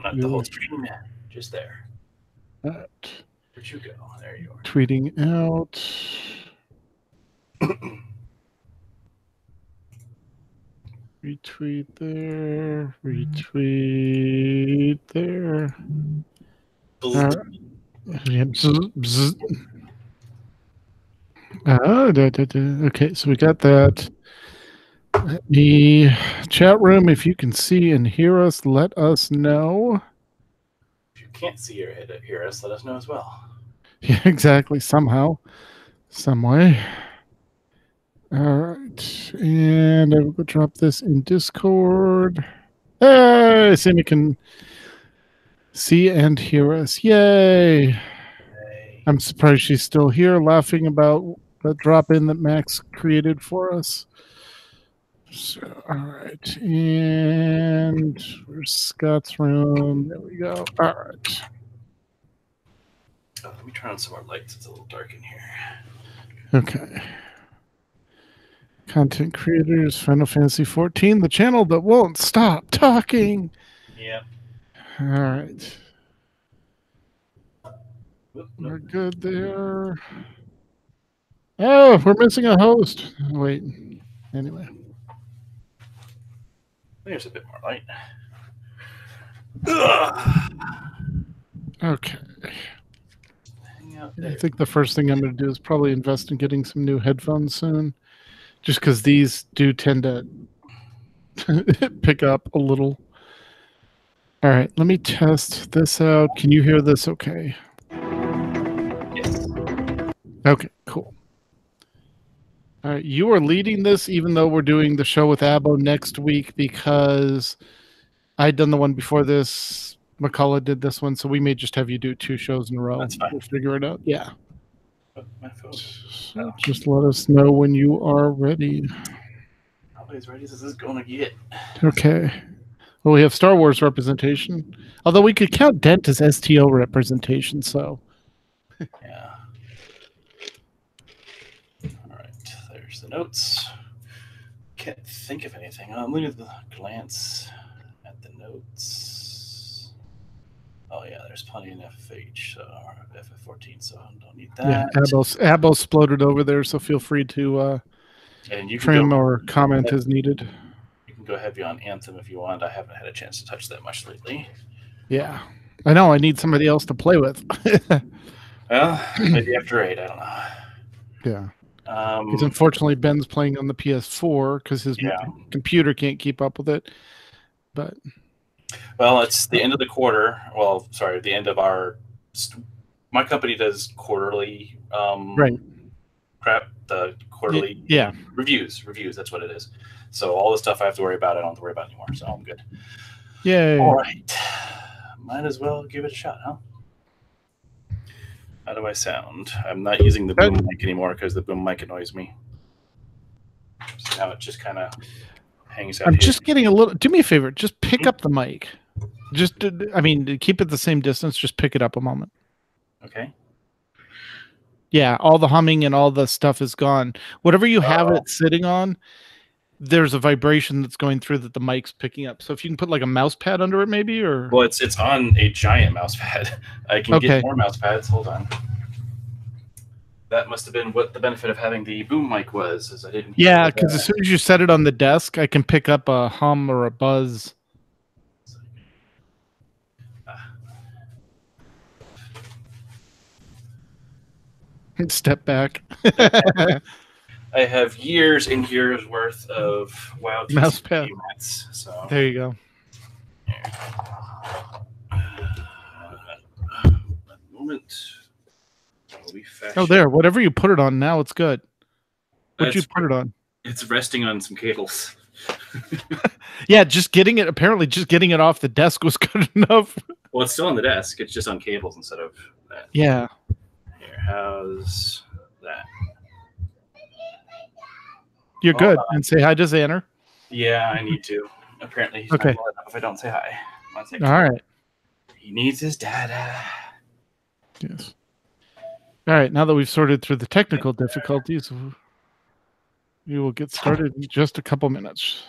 Not the whole screen, just there. Where'd you go? There you are. Tweeting out. Retweet there. Retweet there. Yeah, bzz, bzz. Okay, so we got that. The chat room, if you can see and hear us, let us know. If you can't see or hear us, let us know as well. Yeah, exactly. Somehow, some way. All right, and I will go drop this in Discord. Hey, Sammy can see and hear us. Yay! I'm surprised she's still here, laughing about the drop-in that Max created for us. So, all right, and where's Scott's room? There we go. All right. Let me turn on some more lights. It's a little dark in here. Okay. Content creators, Final Fantasy 14, the channel that won't stop talking. Yep. All right. We're good there. Oh, we're missing a host. Wait. Anyway. There's a bit more light. Okay. I think the first thing I'm going to do is probably invest in getting some new headphones soon, just because these do tend to pick up a little. All right, let me test this out. Can you hear this okay? Yes. Okay, cool. All right, you are leading this, even though we're doing the show with Abbo next week, because I'd done the one before this. McCullough did this one, so we may just have you do 2 shows in a row. That's fine. We'll figure it out. Yeah. My phone. So just let us know when you are ready. Probably as ready as this is going to get. Okay. Well, we have Star Wars representation, although we could count Dent as STO representation, so. Yeah. All right, there's the notes. Can't think of anything. I'm looking at the glance at the notes. Oh yeah, there's plenty in FFH, or FF14, so I don't need that. Yeah, Abbo exploded over there, so feel free to and you can trim or comment as needed. You can go heavy on Anthem if you want. I haven't had a chance to touch that much lately. Yeah, I know. I need somebody else to play with. Well, maybe after 8, I don't know. Yeah. Because unfortunately, Ben's playing on the PS4 because his computer can't keep up with it. But well, it's the end of the quarter. Well, sorry, the end of our. My company does quarterly crap. The quarterly reviews. That's what it is. So all the stuff I have to worry about, I don't have to worry about anymore. So I'm good. Yay! All right, might as well give it a shot, huh? How do I sound? I'm not using the boom mic anymore because the boom mic annoys me. So now it just kind of hangs out. I'm just getting a little. Do me a favor. Just pick up the mic. Just, keep it the same distance. Just pick it up a moment. Okay. Yeah, all the humming and all the stuff is gone. Whatever you have it sitting on, there's a vibration that's going through that the mic's picking up. So if you can put like a mouse pad under it, maybe, or well, it's on a giant mouse pad. I can get more mouse pads. Hold on. That must have been what the benefit of having the boom mic was, is I didn't. Yeah, because as soon as you set it on the desk, I can pick up a hum or a buzz. Step back. I have years and years worth of WoW mouse pad. Mats, so there you go. Moment. Oh, there. Whatever you put it on now, it's good. What'd you put it on? It's resting on some cables. Yeah, just getting it off the desk was good enough. Well, it's still on the desk. It's just on cables instead of that. Yeah. Here, how's that? You're good. And say hi to Xander. Yeah, I need to. Apparently, he's not well enough if I don't say hi. All right. He needs his data. Yes. All right. Now that we've sorted through the technical difficulties, we will get started in just a couple minutes.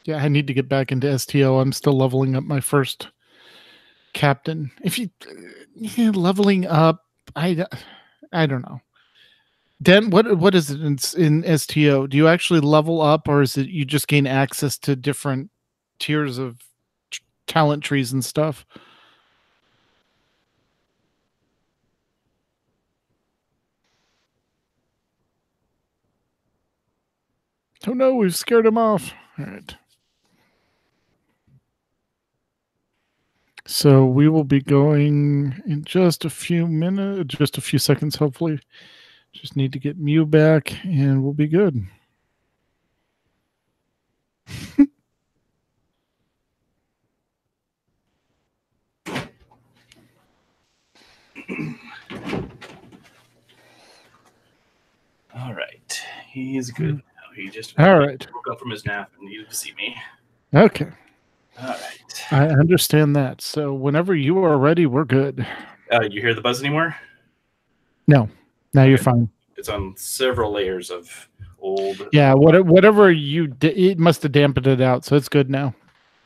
Yeah, I need to get back into STO. I'm still leveling up my first captain. If you leveling up, I don't know. Den, what is it in STO? Do you actually level up, or is it you just gain access to different tiers of talent trees and stuff? Oh no, we've scared him off. All right. So we will be going in just a few minutes, just a few seconds, hopefully. Just need to get Mew back and we'll be good. All right. He's good now. He just woke up from his nap and needed to see me. Okay. All right. I understand that. So whenever you are ready, we're good. You hear the buzz anymore? No. Now you're fine. It's on several layers of old. Yeah, whatever you did, it must have dampened it out, so it's good now.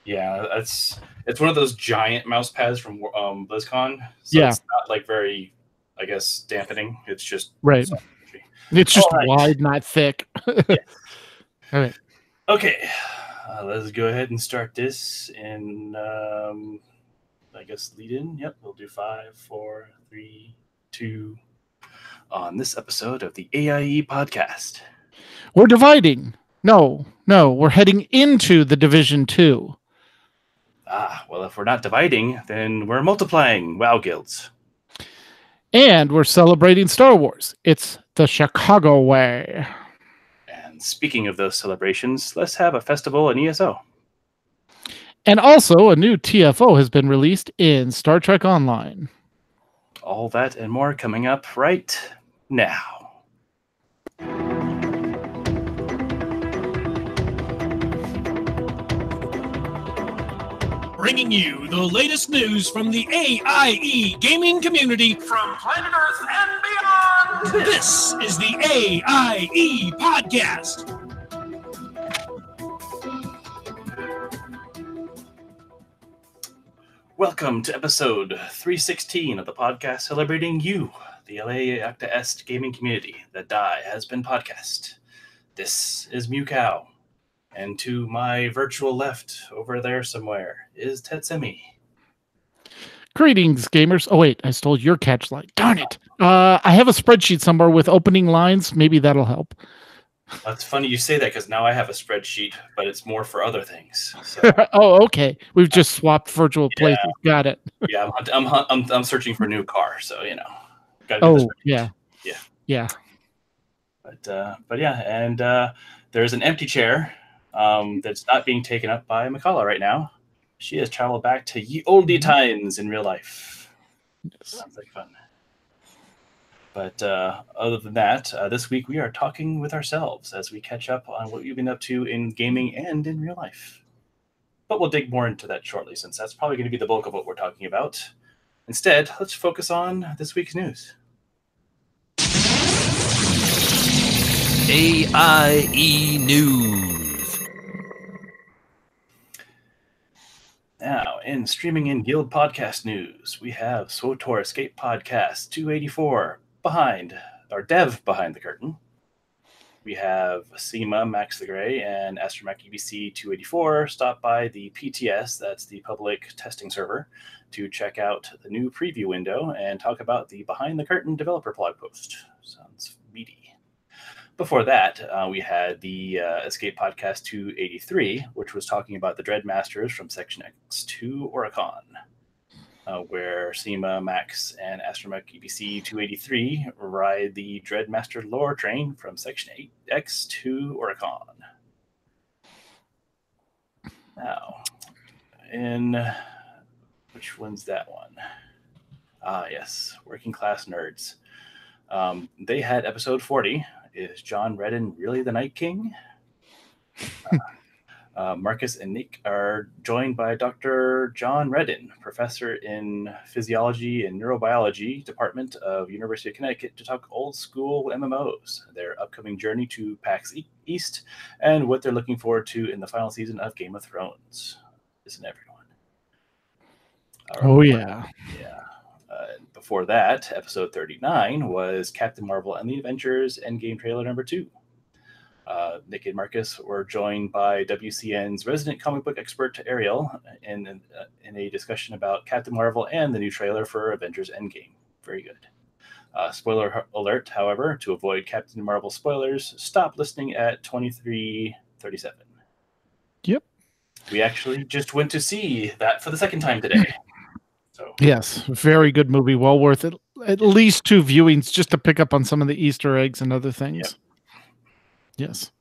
Yeah, it's one of those giant mouse pads from BlizzCon. So it's not like very, I guess, dampening. It's just right. It's just wide, not thick. Yeah. All right. Okay, let's go ahead and start this. And I guess lead in. Yep, we'll do 5, 4, 3, 2. On this episode of the AIE Podcast, we're dividing. No, we're heading into the Division 2. Well, if we're not dividing, then we're multiplying WoW guilds. And we're celebrating Star Wars. It's the Chicago way. And speaking of those celebrations, let's have a festival in ESO. And also, a new TFO has been released in Star Trek Online. All that and more coming up right now. Bringing you the latest news from the AIE gaming community from planet Earth and beyond. This is the AIE Podcast. Welcome to episode 316 of the podcast celebrating you, the LA Acta Est gaming community. The Die Has Been podcast. This is Mew Cow. And to my virtual left, over there somewhere, is Tetsemi. Greetings, gamers. Oh, wait, I stole your catch line. Darn it. I have a spreadsheet somewhere with opening lines. Maybe that'll help. It's funny you say that because now I have a spreadsheet, but it's more for other things. So. Oh, okay. We've just swapped virtual places. Got it. Yeah, I'm searching for a new car, so Gotta do yeah. But yeah, and there's an empty chair that's not being taken up by Makala right now. She has traveled back to ye olde times in real life. Sounds like fun. But other than that, this week we are talking with ourselves as we catch up on what we've been up to in gaming and in real life. But we'll dig more into that shortly, since that's probably going to be the bulk of what we're talking about. Instead, let's focus on this week's news. AIE News. Now, in streaming in guild podcast news, we have SWTOR Escape Podcast 284 dev behind the curtain. We have SEMA, Max the Gray, and Astromech EBC 284 stop by the PTS, that's the public testing server, to check out the new preview window and talk about the behind the curtain developer blog post. Sounds meaty. Before that, we had the Escape Podcast 283, which was talking about the Dreadmasters from Section X2 Oricon, where SEMA, Max, and Astromech EBC 283 ride the Dreadmaster lore train from Section 8X to Oricon. Now, which one's that one? Yes, Working Class Nerds. They had episode 40. Is John Redden really the Night King? Marcus and Nick are joined by Dr. John Redden, professor in physiology and neurobiology department of University of Connecticut, to talk old school MMOs, their upcoming journey to PAX East, and what they're looking forward to in the final season of Game of Thrones. Isn't everyone? Yeah. Before that, episode 39 was Captain Marvel and the Avengers Endgame trailer number 2. Nick and Marcus were joined by WCN's resident comic book expert Ariel in a discussion about Captain Marvel and the new trailer for Avengers Endgame. Very good. Spoiler alert, however, to avoid Captain Marvel spoilers, stop listening at 23:37. Yep. We actually just went to see that for the second time today. So. Yes, very good movie. Well worth it. At least 2 viewings just to pick up on some of the Easter eggs and other things. Yep. Yes.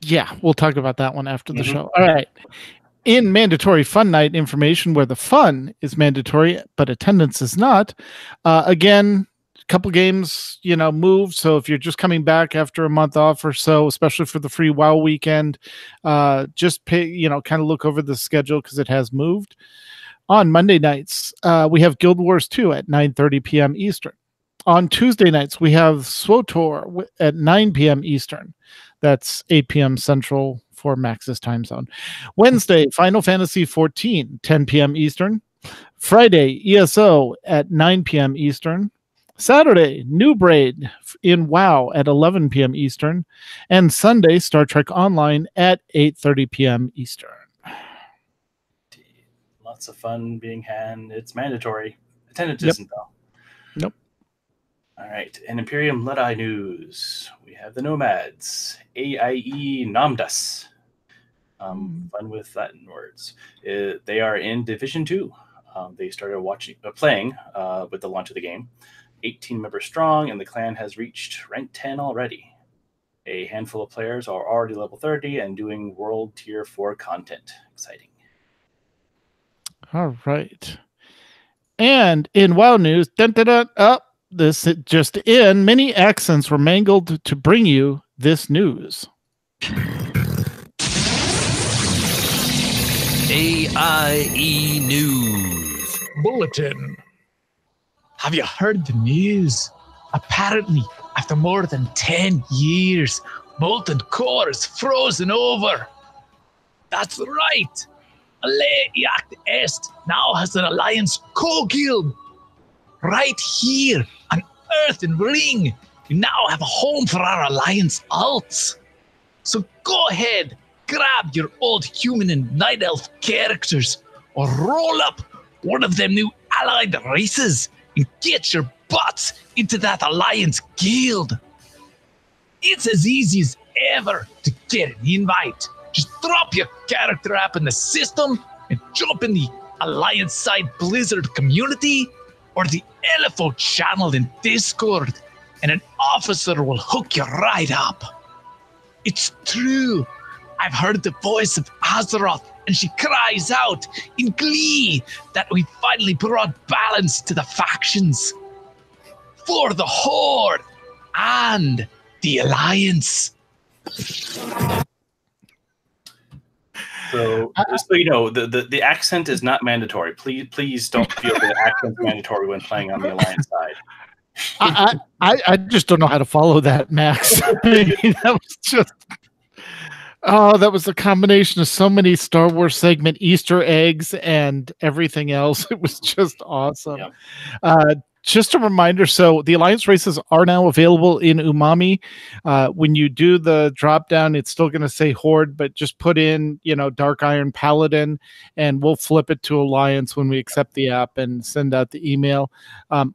Yeah, we'll talk about that one after the show. All right. In mandatory fun night information, where the fun is mandatory, but attendance is not. Again, a couple games, moved. So if you're just coming back after a month off or so, especially for the free WoW weekend, just pay, kind of look over the schedule because it has moved. On Monday nights, we have Guild Wars 2 at 9:30 p.m. Eastern. On Tuesday nights, we have SWTOR at 9 p.m. Eastern. That's 8 p.m. Central for Max's time zone. Wednesday, Final Fantasy XIV, 10 p.m. Eastern. Friday, ESO at 9 p.m. Eastern. Saturday, New Braid in WoW at 11 p.m. Eastern. And Sunday, Star Trek Online at 8:30 p.m. Eastern. Lots of fun being had. It's mandatory. Attendance isn't, though. Nope. All right. In Imperium Luddite news, we have the Nomads, AIE Namdas. Fun with Latin words. They are in Division 2. They started playing with the launch of the game. 18 members strong, and the clan has reached rank 10 already. A handful of players are already level 30 and doing World Tier 4 content. Exciting. All right. And in WoW news, this just in, many accents were mangled to bring you this news. AIE News Bulletin. Have you heard the news? Apparently, after more than 10 years, Molten Core is frozen over. That's right. Aleiact Est now has an Alliance co-guild. Right here on Earthen Ring, we now have a home for our Alliance alts. So go ahead, grab your old human and night elf characters, or roll up one of them new allied races and get your butts into that Alliance guild. It's as easy as ever to get an invite. Just drop your character app in the system and jump in the Alliance side Blizzard community or the LFO channel in Discord, and an officer will hook you right up. It's true. I've heard the voice of Azeroth, and she cries out in glee that we finally brought balance to the factions. For the Horde and the Alliance. So you know, the accent is not mandatory. Please don't feel the accent's mandatory when playing on the Alliance side. I just don't know how to follow that, Max. That was just... Oh, that was a combination of so many Star Wars segment Easter eggs and everything else. It was just awesome. Yep. Just a reminder, so the Alliance races are now available in Umami. When you do the drop down, it's still going to say Horde, but just put in, Dark Iron Paladin, and we'll flip it to Alliance when we accept the app and send out the email.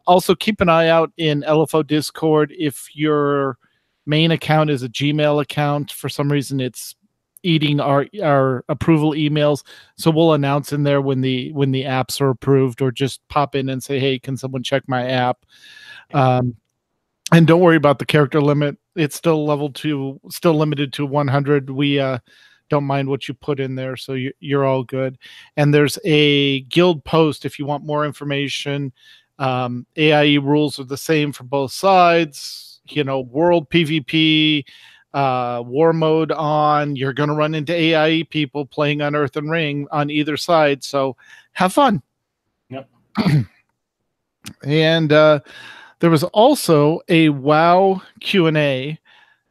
Also, keep an eye out in LFO Discord. If your main account is a Gmail account, for some reason it's eating our approval emails, so we'll announce in there when the apps are approved, or just pop in and say, hey, can someone check my app? And don't worry about the character limit. It's still still limited to 100. We don't mind what you put in there, so you're all good. And there's a guild post if you want more information. AIE rules are the same for both sides. World PvP, war mode on. You're going to run into AIE people playing on Earth and Ring on either side. So have fun. Yep. And there was also a WoW Q&A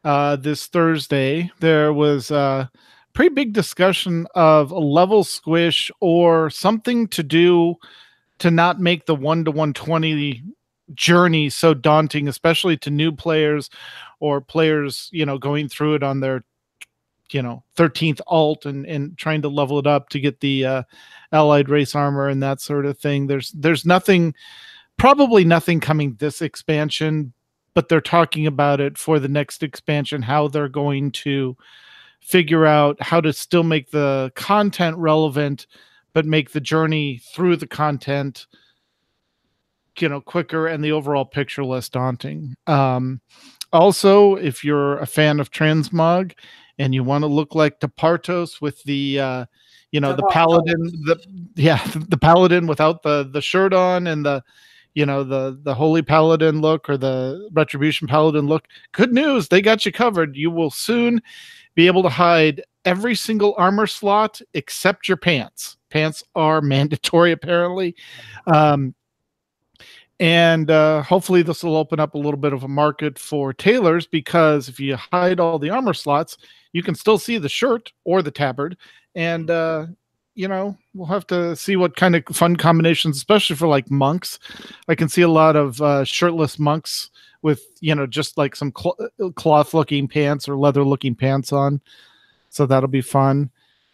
this Thursday. There was a pretty big discussion of a level squish or something to do to not make the 1-to-120 journey so daunting, especially to new players or players, going through it on their, 13th alt and trying to level it up to get the allied race armor and that sort of thing. There's nothing, probably nothing coming this expansion, but they're talking about it for the next expansion, how they're going to figure out how to still make the content relevant, but make the journey through the content, quicker and the overall picture less daunting. Also, if you're a fan of transmog and you want to look like Tepartos with the the paladin, the paladin without the shirt on and the holy paladin look or the retribution paladin look, good news, they got you covered. You will soon be able to hide every single armor slot except your pants. Pants are mandatory, apparently. And hopefully this will open up a little bit of a market for tailors, because if you hide all the armor slots, you can still see the shirt or the tabard. And, we'll have to see what kind of fun combinations, especially for like monks. I can see a lot of shirtless monks with, just like some cloth looking pants or leather looking pants on. So that'll be fun.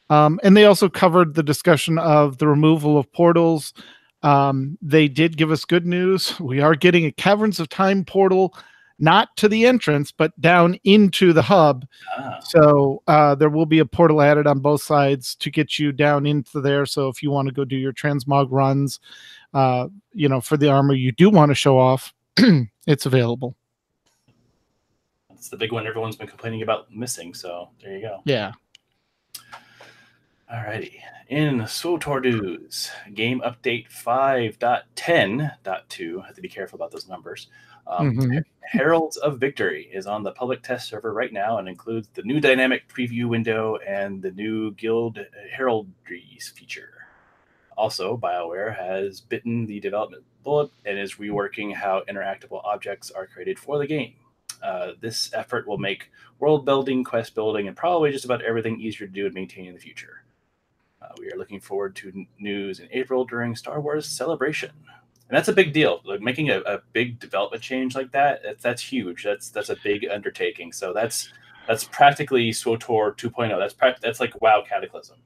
And they also covered the discussion of the removal of portals. They did give us good news. We are getting a Caverns of Time portal, not to the entrance, but down into the hub. So there will be a portal added on both sides to get you down into there. So if you want to go do your transmog runs, for the armor you do want to show off, it's available. That's the big one everyone's been complaining about missing. So there you go. Yeah. Alrighty. In SWTOR news, game update 5.10.2. Have to be careful about those numbers. Heralds of Victory is on the public test server right now and includes the new dynamic preview window and the new guild heraldries feature. Also, BioWare has bitten the development bullet and is reworking how interactable objects are created for the game. This effort will make world building, quest building, and probably just about everything easier to do and maintain in the future. We are looking forward to news in April during Star Wars Celebration. And that's a big deal. Like making a big development change like that's huge. That's a big undertaking. So that's practically SWTOR 2.0. That's like WoW Cataclysm.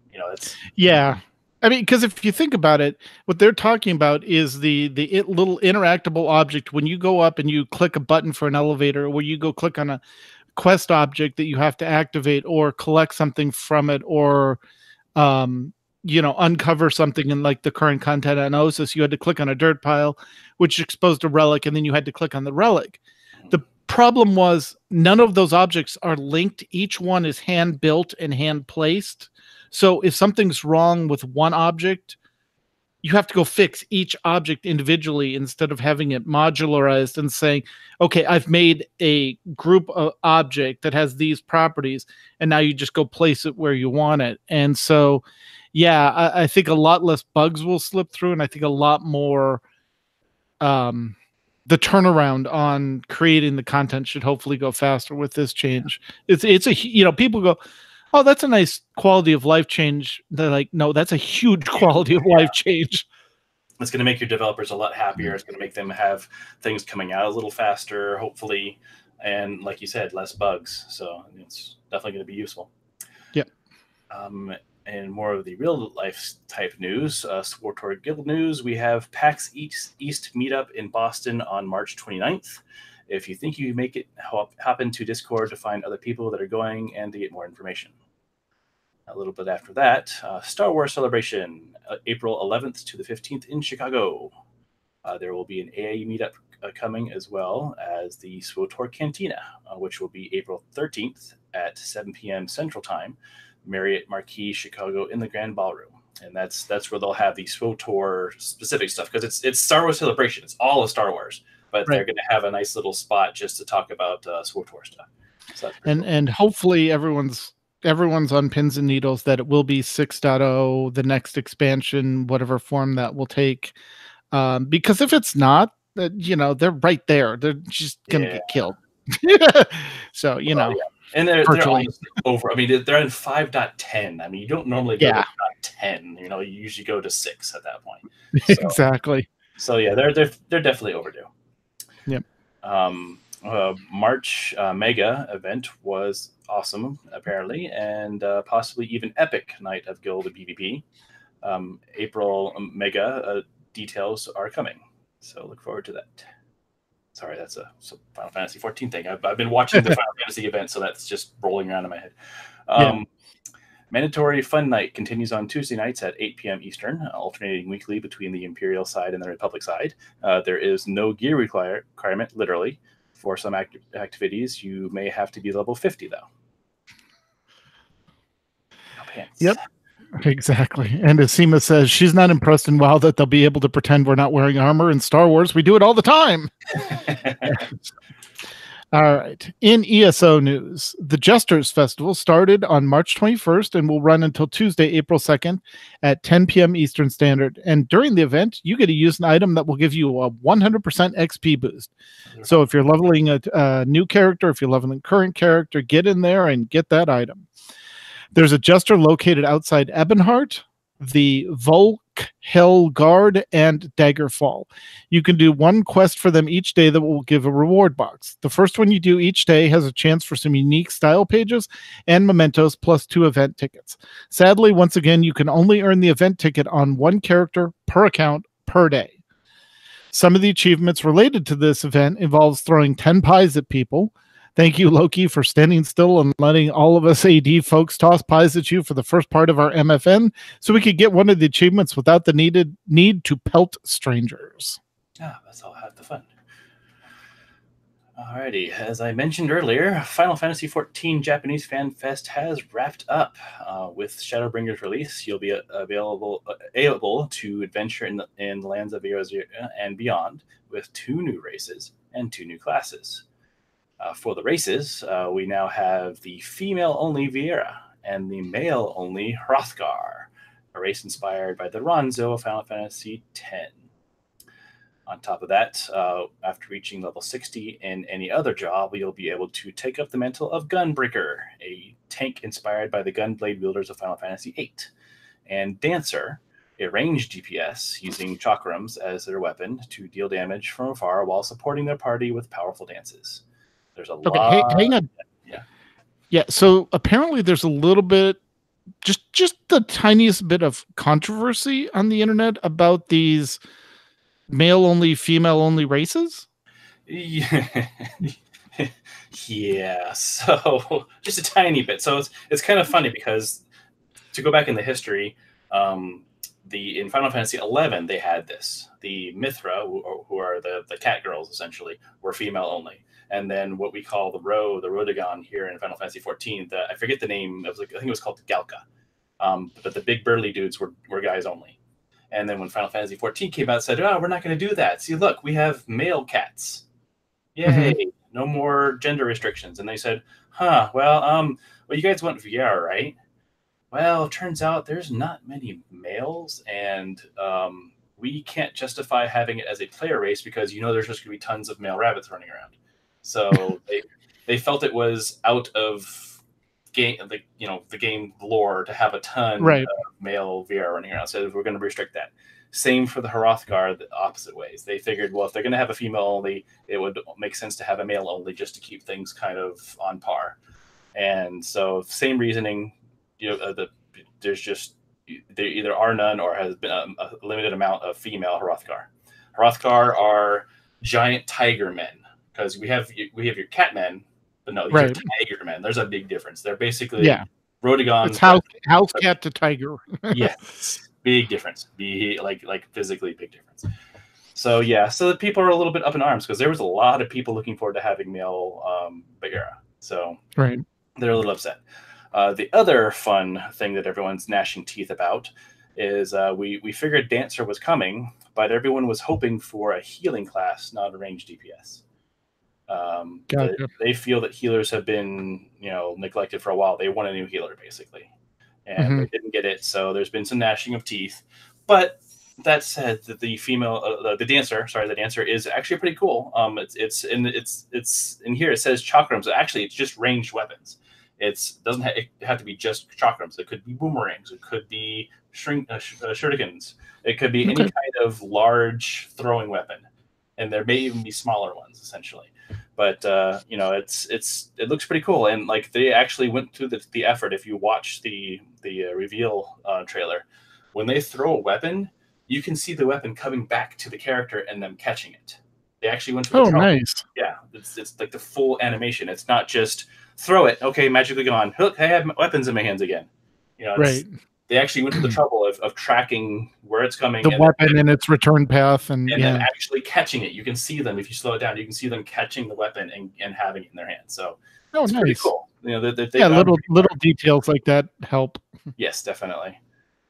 Yeah. I mean, because if you think about it, what they're talking about is the little interactable object. When you go up and you click a button for an elevator, or you go click on a quest object that you have to activate or collect something from it, or uncover something in like the current content on Osis, you had to click on a dirt pile, which exposed a relic, and then you had to click on the relic. The problem was none of those objects are linked. Each one is hand built and hand placed. So if something's wrong with one object, you have to go fix each object individually instead of having it modularized and saying, okay, I've made a group of object that has these properties, and now you just go place it where you want it. And so, yeah, I think a lot less bugs will slip through, and I think a lot more the turnaround on creating the content should hopefully go faster with this change. It's a people go, oh, that's a nice quality of life change. They're like, no, that's a huge quality of life change. It's going to make your developers a lot happier. It's going to make them have things coming out a little faster, hopefully. And like you said, less bugs. So it's definitely going to be useful. Yep. And more of the real life type news, SWTOR Guild news, we have PAX East meetup in Boston on March 29th. If you think you make it, hop into Discord to find other people that are going and to get more information. A little bit after that, Star Wars Celebration, April 11th to the 15th in Chicago. There will be an AIE meetup coming, as well as the SWTOR Cantina, which will be April 13th at 7 p.m. Central Time, Marriott Marquis, Chicago, in the Grand Ballroom. And that's where they'll have the SWTOR specific stuff, because it's Star Wars Celebration. It's all of Star Wars. But They're going to have a nice little spot just to talk about SWTOR stuff. So and hopefully everyone's on pins and needles that it will be 6.0, the next expansion, whatever form that will take. Because if it's not, they're right there. They're just gonna get killed. So and they're honestly over. I mean, they're in 5.10. I mean, you don't normally go to 10. You usually go to 6 at that point. So, exactly. So yeah, they're definitely overdue. Yep. March Mega event was awesome, apparently, and possibly even epic night of Guild PvP. April Mega details are coming, so look forward to that. Sorry, that's a Final Fantasy 14 thing. I've been watching the Final Fantasy event, so that's just rolling around in my head. Mandatory Fun Night continues on Tuesday nights at 8 p.m. Eastern, alternating weekly between the Imperial side and the Republic side. There is no gear requirement, literally. For some activities, you may have to be level 50, though. No pants. Yep, exactly. And as Seema says, she's not impressed in WoW that they'll be able to pretend we're not wearing armor. In Star Wars, we do it all the time. All right. In ESO news, the Jesters Festival started on March 21st and will run until Tuesday, April 2nd at 10 p.m. Eastern Standard. And during the event, you get to use an item that will give you a 100% XP boost. So if you're leveling a new character, if you're leveling current character, get in there and get that item. There's a Jester located outside Ebonheart, the Volk Hell Guard, and Daggerfall. You can do one quest for them each day that will give a reward box. The first one you do each day has a chance for some unique style pages and mementos plus 2 event tickets. Sadly, once again, you can only earn the event ticket on 1 character per account per day. Some of the achievements related to this event involves throwing 10 pies at people. Thank you, Loki, for standing still and letting all of us AD folks toss pies at you for the first part of our MFN so we could get one of the achievements without the need to pelt strangers. That's all half the fun. Alrighty, as I mentioned earlier, Final Fantasy XIV Japanese Fan Fest has wrapped up. With Shadowbringer's release, you'll be able to adventure in the lands of Eorzea and beyond with 2 new races and 2 new classes. For the races, we now have the female-only Viera and the male-only Hrothgar, a race inspired by the Ronzo of Final Fantasy X. On top of that, after reaching level 60 in any other job, you'll be able to take up the mantle of Gunbreaker, a tank inspired by the gunblade wielders of Final Fantasy VIII, and Dancer, a ranged DPS using chakrams as their weapon to deal damage from afar while supporting their party with powerful dances. There's a lot. Hang on. Yeah. So apparently there's a little bit, just the tiniest bit of controversy on the internet about these male-only, female-only races. Yeah. Yeah. So just a tiny bit. So it's kind of funny because to go back in the history, in Final Fantasy XI they had this. The Mithra, who are the cat girls essentially, were female only. And then what we call the Rodigon here in Final Fantasy XIV, I forget the name. I think it was called the Galka. But the big burly dudes were guys only. And then when Final Fantasy XIV came out, it said, "Oh, we're not going to do that. See, look, we have male cats. Yay! No more gender restrictions." And they said, well, you guys want VR, right? Well, it turns out there's not many males, and we can't justify having it as a player race because there's just going to be tons of male rabbits running around. So they felt it was out of the game lore to have a ton of male VR running around. So we're going to restrict that. Same for the Hrothgar, the opposite ways. They figured, well, if they're going to have a female only, it would make sense to have a male only just to keep things kind of on par. And so same reasoning, there either are none or has been a limited amount of female Hrothgar. Hrothgar are giant tiger men. Because we have your cat men, but no, these are tiger men. There's a big difference. They're basically Rodigon. It's house cat to tiger. Yes, big difference. Like physically big difference. So so the people are a little bit up in arms because there was a lot of people looking forward to having male Bagheera. So they're a little upset. The other fun thing that everyone's gnashing teeth about is we figured Dancer was coming, but everyone was hoping for a healing class, not a ranged DPS. Gotcha. They feel that healers have been, neglected for a while. They want a new healer, basically, and they didn't get it. So there's been some gnashing of teeth. But that said, the female, the dancer is actually pretty cool. It's in here. It says chakrams. Actually, it's just ranged weapons. It have to be just chakrams. It could be boomerangs. It could be shurikens. It could be any kind of large throwing weapon, and there may even be smaller ones, essentially. But it looks pretty cool, and like they actually went through the effort. If you watch the reveal trailer, when they throw a weapon, you can see the weapon coming back to the character and them catching it. They actually went through the trouble. Nice. Yeah, it's like the full animation. It's not just throw it, okay, magically gone. Look, I have weapons in my hands again. Right. They actually went to the trouble of tracking where it's coming. The weapon and its return path. And then actually catching it. You can see them, if you slow it down, you can see them catching the weapon and having it in their hands. So it's nice. Pretty cool. Little details like that help. Yes, definitely.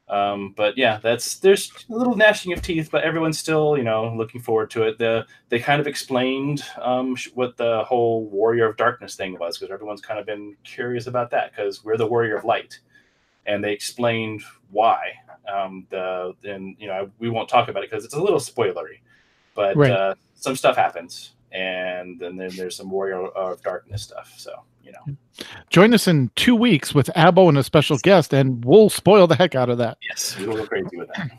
But yeah, there's a little gnashing of teeth, but everyone's still, looking forward to it. They kind of explained what the whole Warrior of Darkness thing was, because everyone's kind of been curious about that, because we're the Warrior of Light, and they explained why. We won't talk about it because it's a little spoilery, but some stuff happens, and then there's some Warrior of Darkness stuff. So. Join us in 2 weeks with Abbo and a special guest, and we'll spoil the heck out of that. Yes, we will go crazy with that.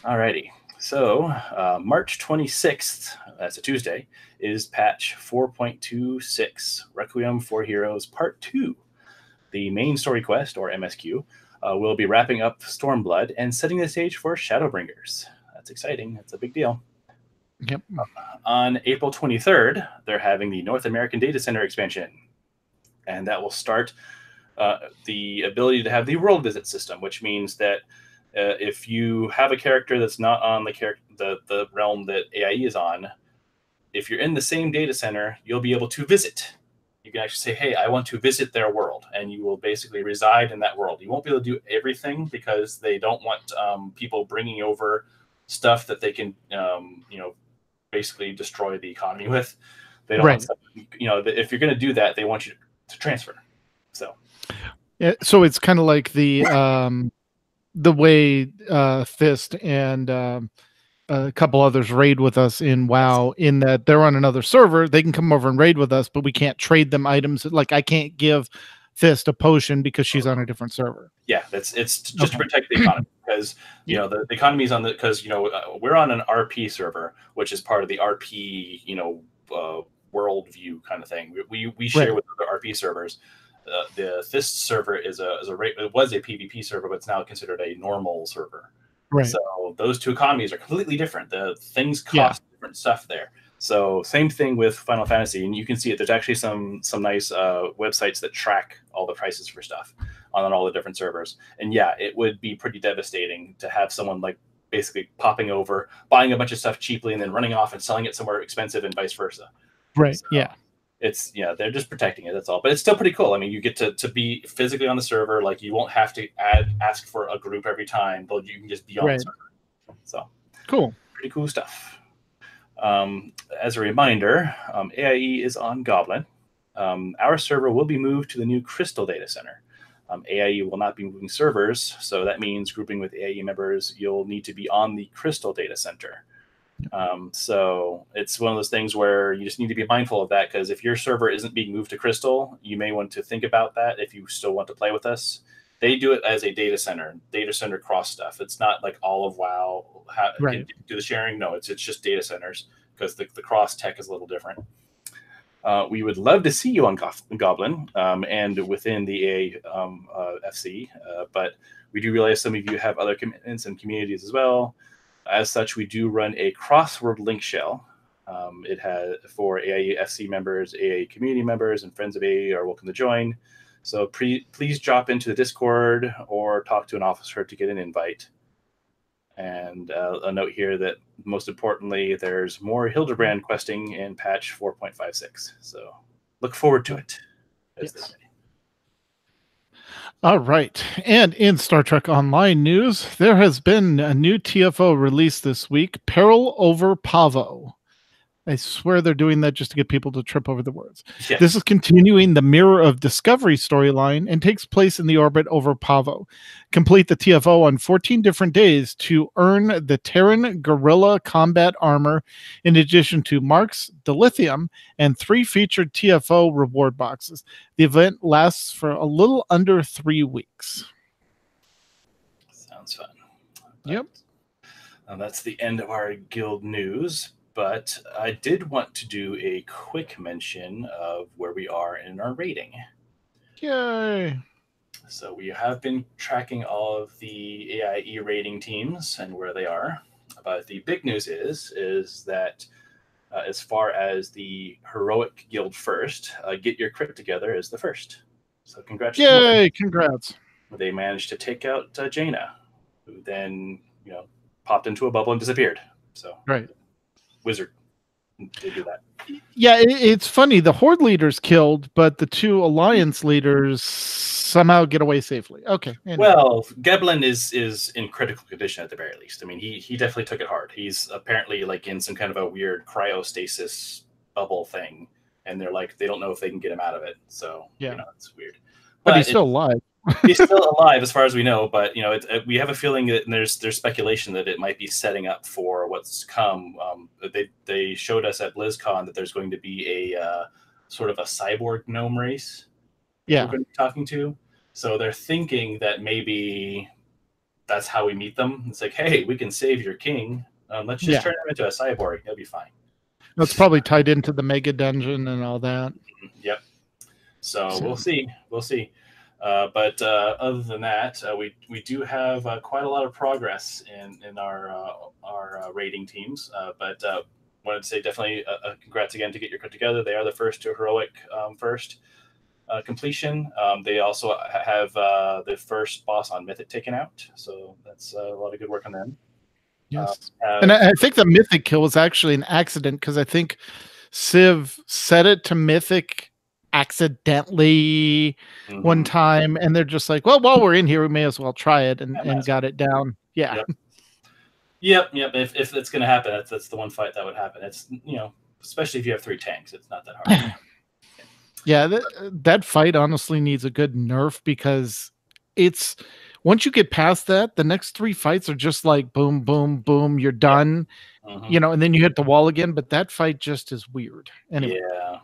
Alrighty. So March 26th, that's a Tuesday, is patch 4.26, Requiem for Heroes Part 2. The main story quest, or MSQ, will be wrapping up Stormblood and setting the stage for Shadowbringers. That's exciting. That's a big deal. Yep. On April 23rd, they're having the North American Data Center expansion, and that will start the ability to have the world visit system, which means that if you have a character that's not on the realm that AIE is on, if you're in the same data center, you'll be able to visit. You can actually say, hey, I want to visit their world, and you will basically reside in that world. You won't be able to do everything because they don't want people bringing over stuff that they can, basically destroy the economy with. They don't want stuff, if you're going to do that, they want you to transfer. So it's kind of like the way Fist and a couple others raid with us in WoW, in that they're on another server. They can come over and raid with us, but we can't trade them items. Like I can't give Fist a potion because she's on a different server. Yeah, it's just to protect the economy, because the economy is on because we're on an RP server, which is part of the RP world view kind of thing. We share with other RP servers. The Fist server it was a PvP server, but it's now considered a normal server. Right. So those two economies are completely different. The things cost different stuff there. So same thing with Final Fantasy, and you can see it. There's actually some nice websites that track all the prices for stuff on all the different servers. And yeah, it would be pretty devastating to have someone like basically popping over, buying a bunch of stuff cheaply, and then running off and selling it somewhere expensive, and vice versa. Right. So they're just protecting it. That's all. But it's still pretty cool. I mean, you get to be physically on the server. Like you won't have to ask for a group every time, but you can just be on the server. So cool. Pretty cool stuff. As a reminder, AIE is on Goblin. Our server will be moved to the new Crystal Data Center. AIE will not be moving servers, so that means grouping with AIE members, you'll need to be on the Crystal Data Center. So it's one of those things where you just need to be mindful of that, because if your server isn't being moved to Crystal, you may want to think about that if you still want to play with us. They do it as a data center cross stuff. It's not like all of WoW do the sharing. No, it's just data centers, because the cross tech is a little different. We would love to see you on Goblin and within the FC, but we do realize some of you have other commitments and communities as well. As such, we do run a crossword link shell. It has for AIE FC members, AIE community members, and friends of AIE are welcome to join. So please drop into the Discord or talk to an officer to get an invite. And a note here that most importantly, there's more Hildebrand questing in patch 4.56. So look forward to it. Yes. All right. And in Star Trek Online news, there has been a new TFO released this week, Peril over Pavo. I swear they're doing that just to get people to trip over the words. Yes. This is continuing the Mirror of Discovery storyline and takes place in the orbit over Pavo. Complete the TFO on 14 different days to earn the Terran Guerrilla combat armor, in addition to marks, dilithium, and 3 featured TFO reward boxes. The event lasts for a little under 3 weeks. Sounds fun. Yep. That's the end of our guild news. But I did want to do a quick mention of where we are in our rating. Yay! So we have been tracking all of the AIE rating teams and where they are. But the big news is that as far as the Heroic Guild first, Get Your Crit Together is the first. So congratulations. Yay! Congrats. They managed to take out Jaina, who then, popped into a bubble and disappeared. So right. Wizard to do that. Yeah, it's funny. The Horde leader's killed, but the 2 Alliance leaders somehow get away safely. Okay. Anyway. Well, Geblin is in critical condition at the very least. I mean, he definitely took it hard. He's apparently like in some kind of a weird cryostasis bubble thing, and they're like, they don't know if they can get him out of it. So yeah, it's weird. But he's still alive. He's still alive as far as we know, but we have a feeling that there's speculation that it might be setting up for what's come. They showed us at BlizzCon that there's going to be a sort of a cyborg gnome race. Yeah, we're going to be talking to. So they're thinking that maybe that's how we meet them. It's like, hey, we can save your king. Let's just turn him into a cyborg. He'll be fine. That's probably tied into the mega dungeon and all that. Yep. So we'll see. But other than that, we do have quite a lot of progress in our rating teams. But wanted to say definitely congrats again to Get Your Crit Together. They are the first to Heroic first completion. They also have the first boss on Mythic taken out. So that's a lot of good work on them. Yes. And I think the Mythic kill was actually an accident because I think Civ set it to Mythic accidentally one time, and they're just like, well, while we're in here, we may as well try it, and got it down. Yeah. Yep. If it's going to happen, that's the one fight that would happen. It's, especially if you have 3 tanks, it's not that hard. Yeah, that fight honestly needs a good nerf because it's once you get past that, the next 3 fights are just like boom, boom, boom, you're done. And then you hit the wall again, but that fight just is weird. Anyway. Yeah.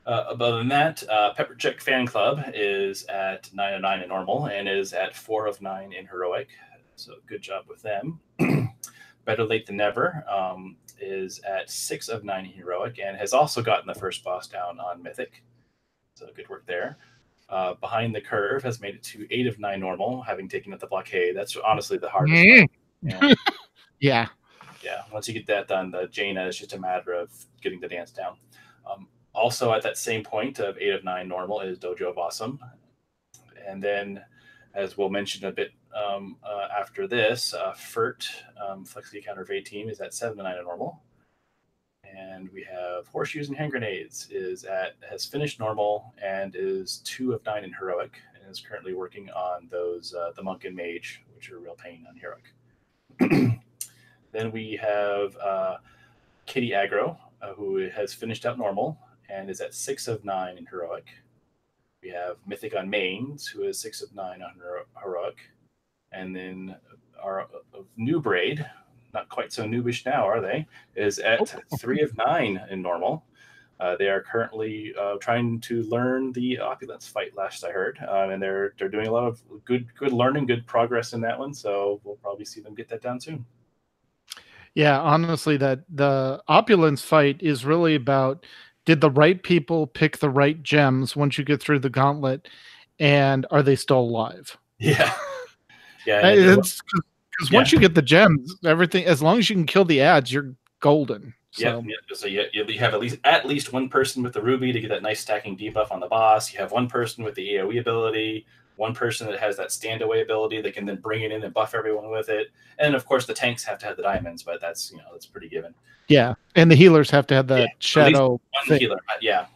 Other than that, Peppercheck Fan Club is at 9 of 9 in normal and is at 4 of 9 in heroic. So good job with them. Better Late Than Never is at 6 of 9 in heroic and has also gotten the first boss down on mythic. So good work there. Behind the Curve has made it to 8 of 9 normal, having taken out the blockade. That's honestly the hardest one. Yeah. Yeah. Once you get that done, the Jaina is just a matter of getting the dance down. Also at that same point of 8 of 9 normal is Dojo of Awesome. And then, as we'll mention a bit after this, FERT, Flexi Counter Fade Team, is at 7 of 9 normal. And we have Horseshoes and Hand Grenades has finished normal and is 2 of 9 in heroic and is currently working on those the Monk and Mage, which are a real pain on heroic. Then we have Kitty Aggro, who has finished out normal and is at 6 of 9 in heroic. We have Mythic on Mains, who is 6 of 9 on heroic. And then our new Braid, not quite so noobish now, are they? Is at 3 of 9 in normal. They are currently trying to learn the Opulence fight, last I heard. And they're doing a lot of good learning, good progress in that one. So we'll probably see them get that down soon. Yeah, honestly, that the Opulence fight is really about, did the right people pick the right gems once you get through the gauntlet, and are they still alive? Yeah. Yeah. Because once you get the gems, everything, as long as you can kill the ads, you're golden. So. Yeah. So you have at least one person with the ruby to get that nice stacking debuff on the boss. You have one person with the AoE ability, one person that has that stand away ability that can then bring it in and buff everyone with it. And of course the tanks have to have the diamonds, but that's pretty given. Yeah. And the healers have to have the shadow one healer. Yeah.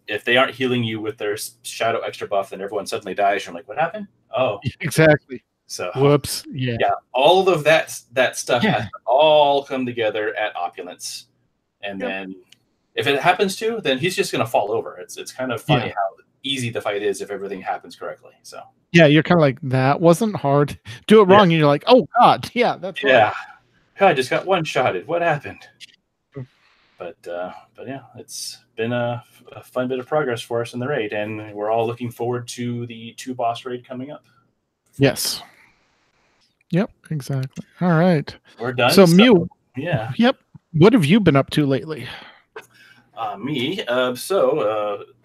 If they aren't healing you with their shadow extra buff, then everyone suddenly dies. You're like, what happened? Oh, exactly. So whoops. Yeah. All of that stuff has to all come together at Opulence. and then if it happens to, then he's just going to fall over. It's kind of funny how easy the fight is if everything happens correctly. So yeah, you're kind of like, that wasn't hard. Do it wrong, and you're like, oh god, yeah, that's right. I just got one-shotted. What happened? But yeah, it's been a fun bit of progress for us in the raid, and we're all looking forward to the 2 boss raid coming up. Yes. Yep, exactly. All right. We're done. So Mew, yeah. Yep. What have you been up to lately? Me,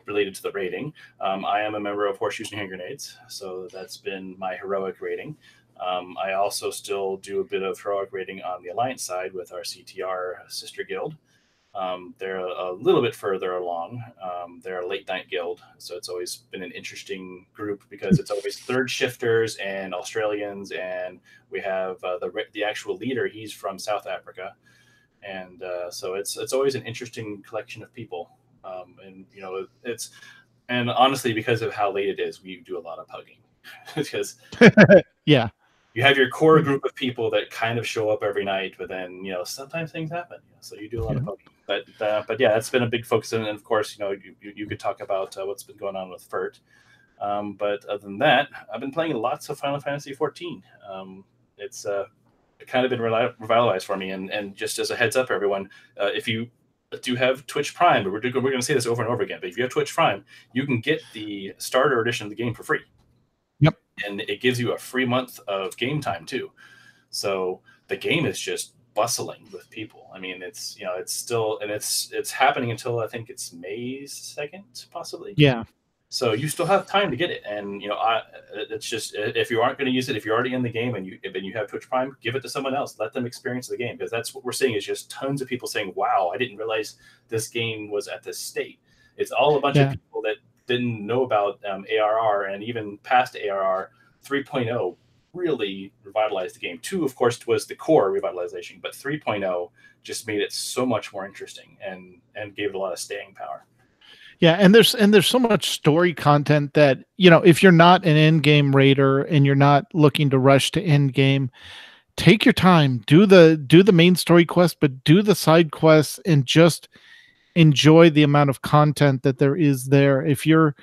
related to the rating, I am a member of Horseshoes and Hand Grenades, so that's been my heroic rating. I also still do a bit of heroic rating on the Alliance side with our CTR sister guild. They're a little bit further along. They're a late night guild, so it's always been an interesting group because it's always third shifters and Australians, and we have the actual leader. He's from South Africa, and so it's always an interesting collection of people. And honestly, because of how late it is, we do a lot of hugging because yeah. You have your core group of people that kind of show up every night, but then sometimes things happen. So you do a lot of poking. But yeah, it's been a big focus, and of course, you could talk about what's been going on with FERT. But other than that, I've been playing lots of Final Fantasy 14. It's kind of been revitalized for me, and just as a heads up, everyone, if you do have Twitch Prime, but we're going to say this over and over again, but if you have Twitch Prime, you can get the starter edition of the game for free. Yep. And it gives you a free month of game time too. So the game is just bustling with people. I mean, it's still, and it's happening until I think it's May 2nd, possibly. Yeah. So you still have time to get it. And it's just, if you aren't going to use it, if you're already in the game and you have Twitch Prime, give it to someone else. Let them experience the game, because that's what we're seeing is just tons of people saying, "Wow, I didn't realize this game was at this state." It's all a bunch of people that didn't know about ARR, and even past ARR 3.0 really revitalized the game. 2, of course, was the core revitalization, but 3.0 just made it so much more interesting and gave it a lot of staying power. Yeah, and there's so much story content that, if you're not an in-game raider and you're not looking to rush to end-game, take your time, do the main story quest, but do the side quests and just enjoy the amount of content that there is there. If you're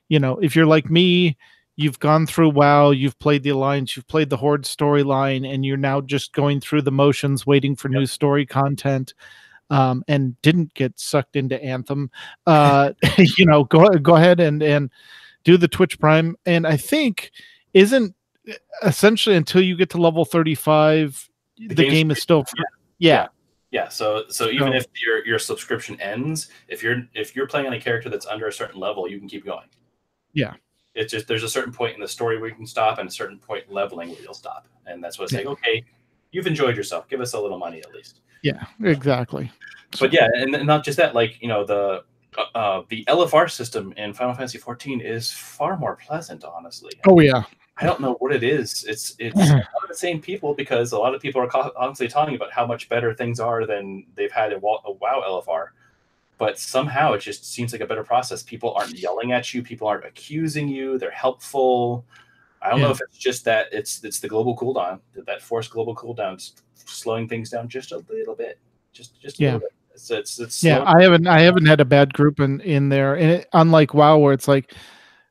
like me, you've gone through WoW, you've played the Alliance, you've played the Horde storyline, and you're now just going through the motions, waiting for new story content, and didn't get sucked into Anthem. Go ahead and do the Twitch Prime. And I think isn't essentially until you get to level 35, the game is still free. Yeah, so even if your subscription ends, if you're playing on a character that's under a certain level, you can keep going. Yeah. It's just there's a certain point in the story where you can stop, and a certain point in leveling where you'll stop. And that's what it's like, okay, you've enjoyed yourself. Give us a little money at least. Yeah, exactly. But yeah, and not just that, like, the LFR system in Final Fantasy 14 is far more pleasant, honestly. Oh yeah. I don't know what it is. It's a lot of the same people, because a lot of people are constantly talking about how much better things are than they've had in WoW LFR. But somehow it just seems like a better process. People aren't yelling at you. People aren't accusing you. They're helpful. I don't know if it's just that it's the global cooldown, that forced global cooldown, slowing things down just a little bit. Just a little bit. It's I haven't had a bad group in there. And unlike WoW, where it's like,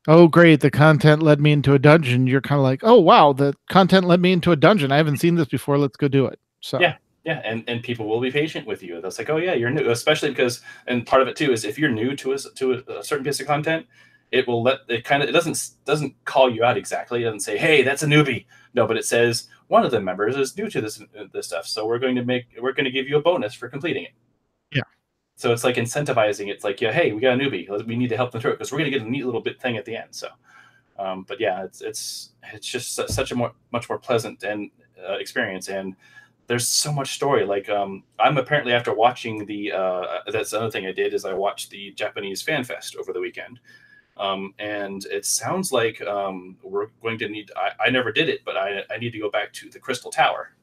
oh great, the content led me into a dungeon, you're kind of like, oh wow, the content led me into a dungeon. I haven't seen this before. Let's go do it. So yeah, and people will be patient with you. That's like, oh yeah, you're new, especially because, and part of it too is if you're new to a certain piece of content, it doesn't call you out exactly. It doesn't say, hey, that's a newbie. No, but it says one of the members is new to this stuff, so we're going to give you a bonus for completing it. Yeah. So it's like incentivizing. It's like, yeah, hey, we got a newbie. We need to help them through it because we're going to get a neat little bit thing at the end. So, but yeah, it's just such a much more pleasant and experience, and there's so much story. Like, I'm apparently, after watching that's another thing I did, is I watched the Japanese Fan Fest over the weekend. And it sounds like we're going to need, I never did it, but I need to go back to the Crystal Tower.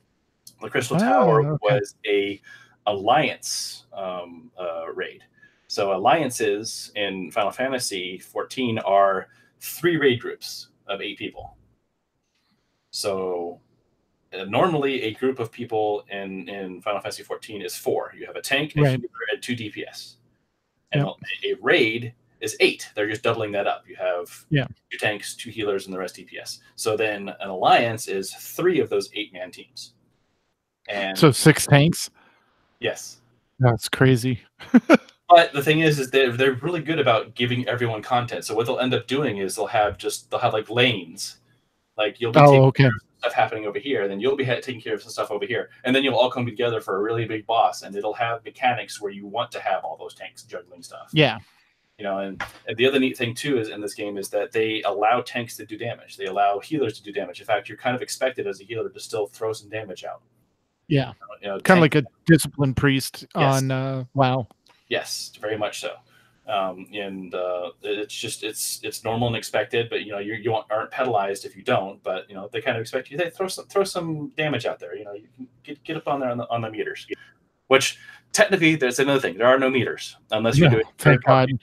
The Crystal Tower was a Alliance raid. So Alliances in Final Fantasy 14 are 3 raid groups of 8 people. So normally a group of people in Final Fantasy 14 is 4. You have a tank, a healer, a 2 DPS. And a raid is 8. They're just doubling that up. You have 2 tanks, 2 healers, and the rest DPS. So then an alliance is 3 of those 8-man teams. And so 6 tanks? Yes. That's crazy. But the thing is they're really good about giving everyone content. So what they'll end up doing is they'll have like lanes. Like you'll be taking care of stuff happening over here, and then you'll be taking care of some stuff over here, and then you'll all come together for a really big boss, and it'll have mechanics where you want to have all those tanks juggling stuff. Yeah. And the other neat thing too is in this game is that they allow tanks to do damage. They allow healers to do damage. In fact, you're kind of expected as a healer to still throw some damage out. Yeah. Kind of like a disciplined priest on WoW. Yes, very much so. It's just it's normal and expected, but you aren't penalized if you don't. But they kind of expect you to throw some damage out there. You can get up on there on the meters, which technically there's another thing. There are no meters unless you're doing third-party.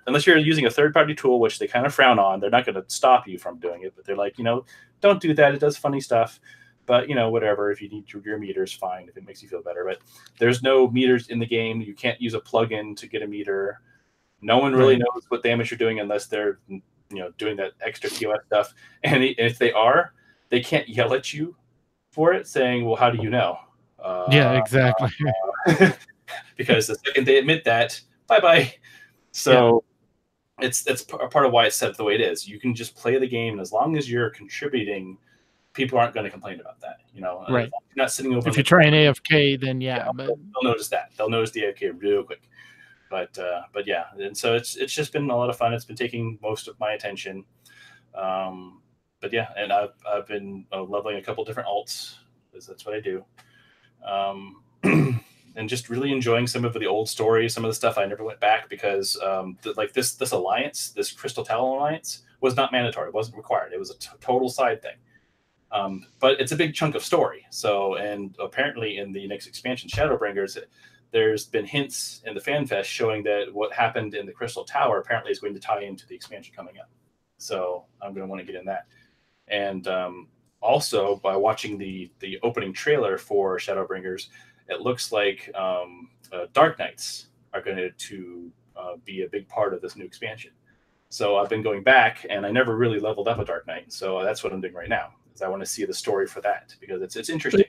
Unless you're using a third-party tool, which they kind of frown on. They're not going to stop you from doing it, but they're like, don't do that. It does funny stuff. But, whatever, if you need your meters, fine, if it makes you feel better. But there's no meters in the game. You can't use a plugin to get a meter. No one really knows what damage you're doing unless they're, doing that extra POS stuff. And if they are, they can't yell at you for it, saying, well, how do you know? Yeah, exactly. Because the second they admit that, bye-bye. So it's part of why it's set up the way it is. You can just play the game, and as long as you're contributing, people aren't going to complain about that, Right. You're not sitting over. If you try an AFK, then but they'll notice that. They'll notice the AFK real quick. But yeah, and so it's just been a lot of fun. It's been taking most of my attention. But yeah, and I've been leveling a couple different alts because that's what I do. And just really enjoying some of the old stories, some of the stuff I never went back because this alliance, this Crystal Tower alliance, was not mandatory. It wasn't required. It was a total side thing. But it's a big chunk of story. So, and apparently in the next expansion, Shadowbringers, there's been hints in the FanFest showing that what happened in the Crystal Tower apparently is going to tie into the expansion coming up. So I'm going to want to get in that. And also, by watching the opening trailer for Shadowbringers, it looks like Dark Knights are going to be a big part of this new expansion. So I've been going back, and I never really leveled up a Dark Knight. So that's what I'm doing right now. I want to see the story for that because it's interesting.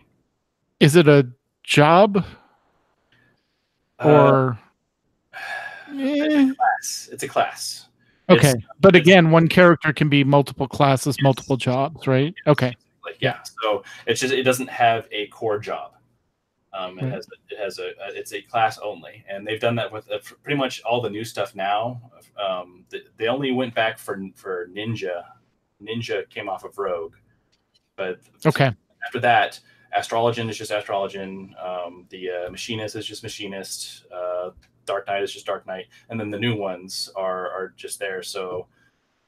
Is it a job or it's a class? Okay, but again, one character can be multiple classes, multiple jobs, right? Okay. Yeah. So it doesn't have a core job. It's a class only, and they've done that with pretty much all the new stuff now. They only went back for Ninja. Ninja came off of Rogue. But after that, Astrologian is just Astrologian. The Machinist is just Machinist. Dark Knight is just Dark Knight. And then the new ones are just there. So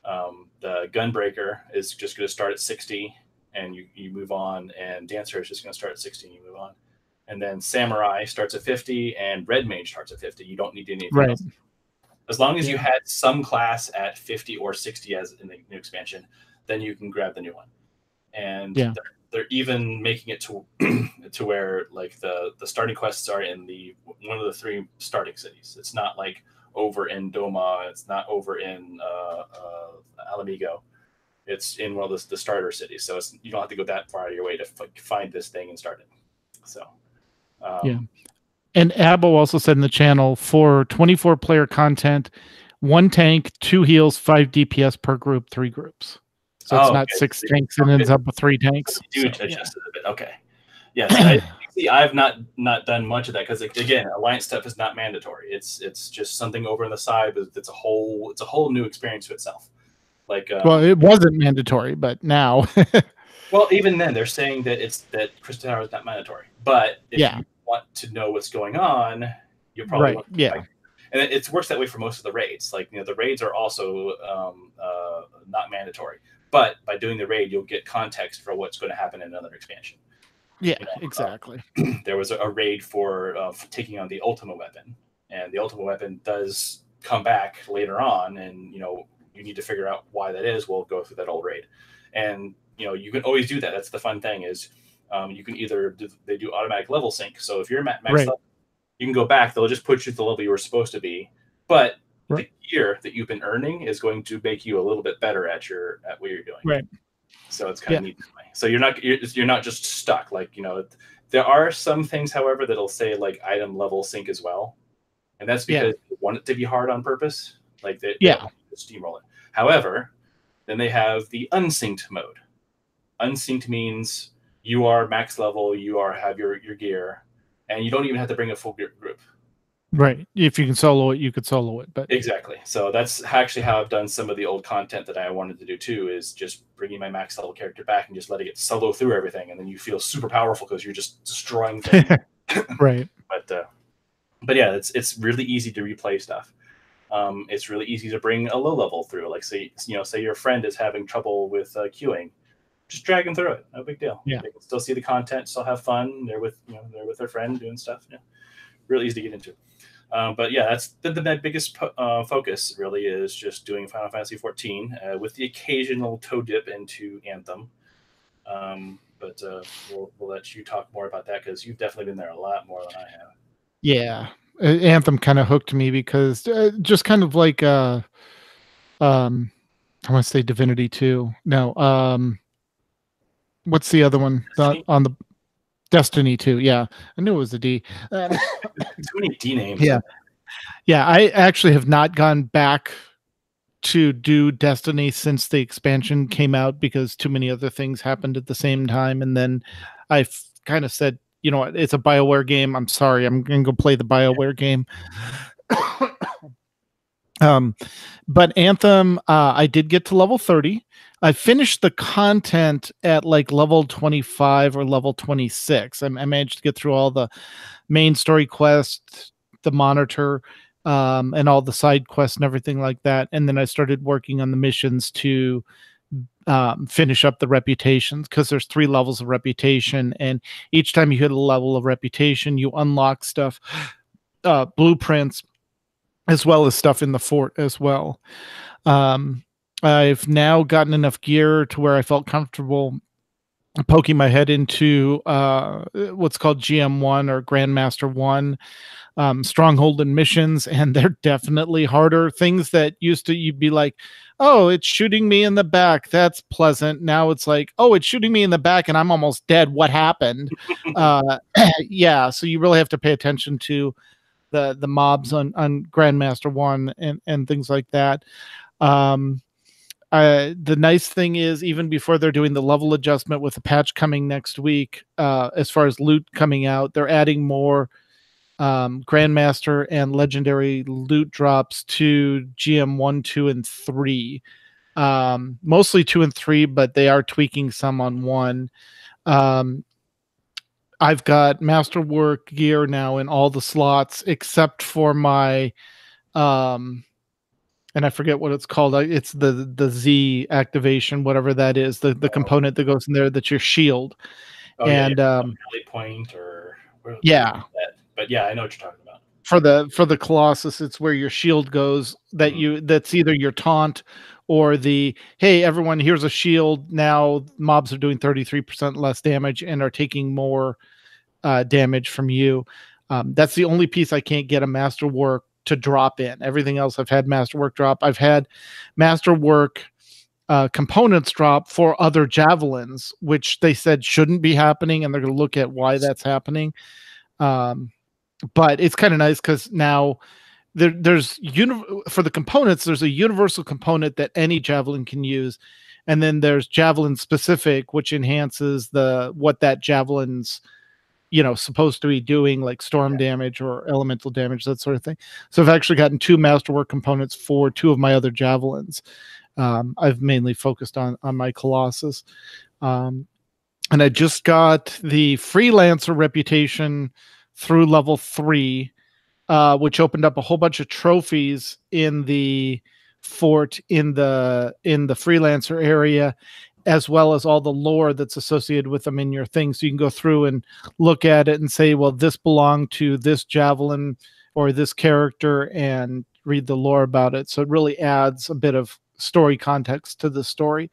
the Gunbreaker is just going to start at 60, and you move on. And Dancer is just going to start at 60, and you move on. And then Samurai starts at 50, and Red Mage starts at 50. You don't need anything else. As long as you had some class at 50 or 60 as in the new expansion, then you can grab the new one. And they're even making it to where like the starting quests are in one of the 3 starting cities. It's not like over in Doma. It's not over in Alamigo. It's in one of the starter cities. So you don't have to go that far out of your way to find this thing and start it. So And Abbo also said in the channel for 24-player content, 1 tank, 2 heals, 5 DPS per group, 3 groups. So it's not 6 tanks and ends up with 3 tanks. Adjusted a bit. Okay. Yes. I've not done much of that because again, alliance stuff is not mandatory. It's just something over on the side. But it's a whole new experience to itself. Like well, it wasn't mandatory, but now. Well, even then, they're saying that Crystal Tower is not mandatory. But if you want to know what's going on, you probably want to and it works that way for most of the raids. Like the raids are also not mandatory. But by doing the raid, you'll get context for what's going to happen in another expansion. Yeah, exactly. There was a raid for taking on the Ultima weapon, and the Ultima weapon does come back later on, and you need to figure out why that is. We'll go through that old raid, and you can always do that. That's the fun thing is you can either they do automatic level sync. So if you're max level, you can go back. They'll just put you to the level you were supposed to be, but right. the gear that you've been earning is going to make you a little bit better at what you're doing. Right. So it's kind of neat that way. So you're not just stuck. Like, there are some things, however, that'll say like item level sync as well, and that's because they want it to be hard on purpose. Like they steamroll it. However, then they have the unsynced mode. Unsynced means you are max level, have your gear, and you don't even have to bring a full group. Right. If you can solo it, you could solo it. But exactly. So that's actually how I've done some of the old content that I wanted to do too, is just bringing my max level character back and just letting it solo through everything, and then you feel super powerful because you're just destroying things. Right. But yeah, it's really easy to replay stuff. It's really easy to bring a low level through. Like say your friend is having trouble with queuing, just drag them through it. No big deal. Yeah. They can still see the content, still have fun. They're with their friend doing stuff. Yeah. Really easy to get into. But yeah, that's the biggest focus really is just doing Final Fantasy XIV with the occasional toe dip into Anthem. But we'll let you talk more about that because you've definitely been there a lot more than I have. Yeah, Anthem kind of hooked me because just kind of like I want to say Divinity 2. No, what's the other one on the Destiny 2? Yeah, I knew it was a D. Too many D names. Yeah. I actually have not gone back to do Destiny since the expansion came out because too many other things happened at the same time, and then I kind of said, you know what, it's a BioWare game. I'm sorry, I'm gonna go play the BioWare game. But Anthem, I did get to level 30. I finished the content at like level 25 or level 26. I managed to get through all the main story quests, the monitor, and all the side quests and everything like that. And then I started working on the missions to finish up the reputations, because there's 3 levels of reputation, and each time you hit a level of reputation, you unlock stuff, blueprints, as well as stuff in the fort as well. I've now gotten enough gear to where I felt comfortable poking my head into what's called GM1 or Grandmaster 1 stronghold and missions, and they're definitely harder. Things that you'd be like, oh, it's shooting me in the back, that's pleasant. Now it's like, oh, it's shooting me in the back and I'm almost dead, what happened? Yeah, so you really have to pay attention to the mobs on Grandmaster 1 and things like that. The nice thing is, even before they're doing the level adjustment with the patch coming next week, as far as loot coming out, they're adding more Grandmaster and Legendary loot drops to GM 1, 2, and 3. Mostly 2 and 3, but they are tweaking some on 1. I've got Masterwork gear now in all the slots except for my and I forget what it's called. It's the Z activation, whatever that is, the component that goes in there, that's your shield. Oh, and point or yeah. But yeah, I know what you're talking about. For the Colossus, it's where your shield goes. That's either your taunt or the, hey everyone, here's a shield. Now mobs are doing 33% less damage and are taking more damage from you. That's the only piece I can't get a Masterwork to drop in. Everything else I've had Masterwork drop. I've had Masterwork components drop for other javelins, which they said shouldn't be happening, and they're going to look at why that's happening. But it's kind of nice because now there's for the components, there's a universal component that any javelin can use, and then there's javelin specific, which enhances what that javelin's supposed to be doing, like storm damage or elemental damage, that sort of thing. So I've actually gotten 2 Masterwork components for 2 of my other javelins. I've mainly focused on my Colossus. And I just got the Freelancer reputation through level 3, which opened up a whole bunch of trophies in the fort, in the Freelancer area, as well as all the lore that's associated with them in your thing. So you can go through and look at it and say, well, this belonged to this javelin or this character, and read the lore about it. So it really adds a bit of story context to the story.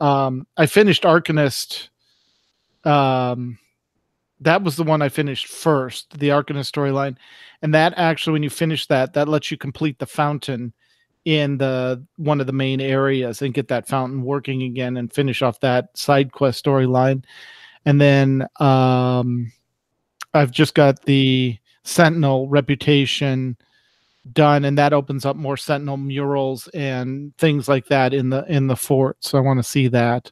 I finished Arcanist that was the one I finished first, the Arcanist storyline. And that actually, when you finish that lets you complete the fountain in one of the main areas and get that fountain working again and finish off that side quest storyline. And then I've just got the Sentinel reputation done, and that opens up more Sentinel murals and things like that in the fort. So I want to see that.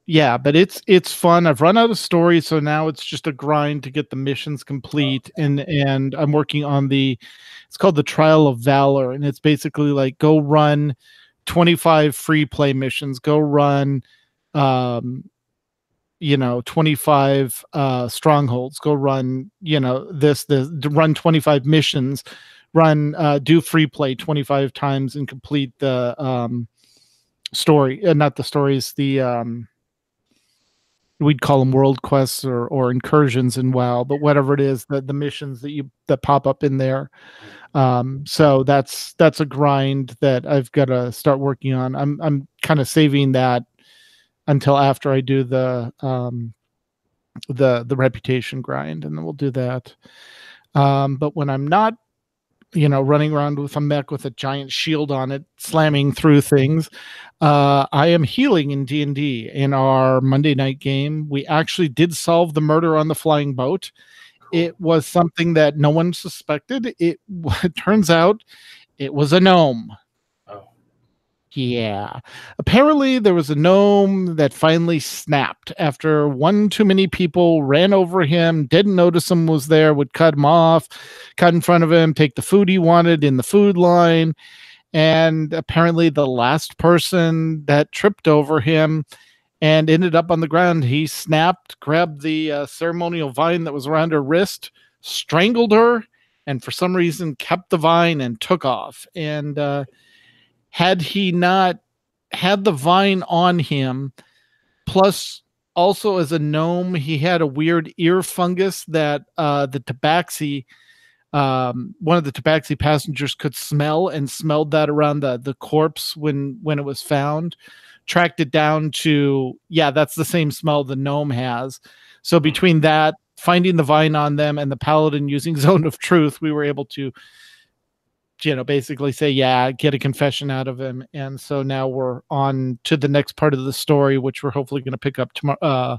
Yeah, but it's fun. I've run out of stories, so now it's just a grind to get the missions complete. And I'm working on it's called the Trial of Valor, and it's basically like go run 25 free play missions, go run 25 strongholds, go run run 25 missions, do free play 25 times and complete the story, not the stories, we'd call them world quests or incursions in WoW, but whatever it is, the missions that pop up in there. So that's a grind that I've got to start working on. I'm kind of saving that until after I do the reputation grind, and then we'll do that. But when I'm not, running around with a mech with a giant shield on it, slamming through things, I am healing in D&D. In our Monday night game, we actually did solve the murder on the flying boat. It was something that no one suspected. It turns out it was a gnome. Yeah. Apparently there was a gnome that finally snapped after one too many people ran over him, didn't notice him was there, would cut him off, cut in front of him, take the food he wanted in the food line. And apparently the last person that tripped over him and ended up on the ground, he snapped, grabbed the ceremonial vine that was around her wrist, strangled her, and for some reason kept the vine and took off. And had he not had the vine on him, plus also as a gnome, he had a weird ear fungus that the Tabaxi, one of the Tabaxi passengers could smell, and smelled that around the corpse when it was found, tracked it down to, that's the same smell the gnome has. So between that, finding the vine on them, and the paladin using Zone of Truth, we were able to basically say, get a confession out of him. And so now we're on to the next part of the story, which we're hopefully going to pick up tomorrow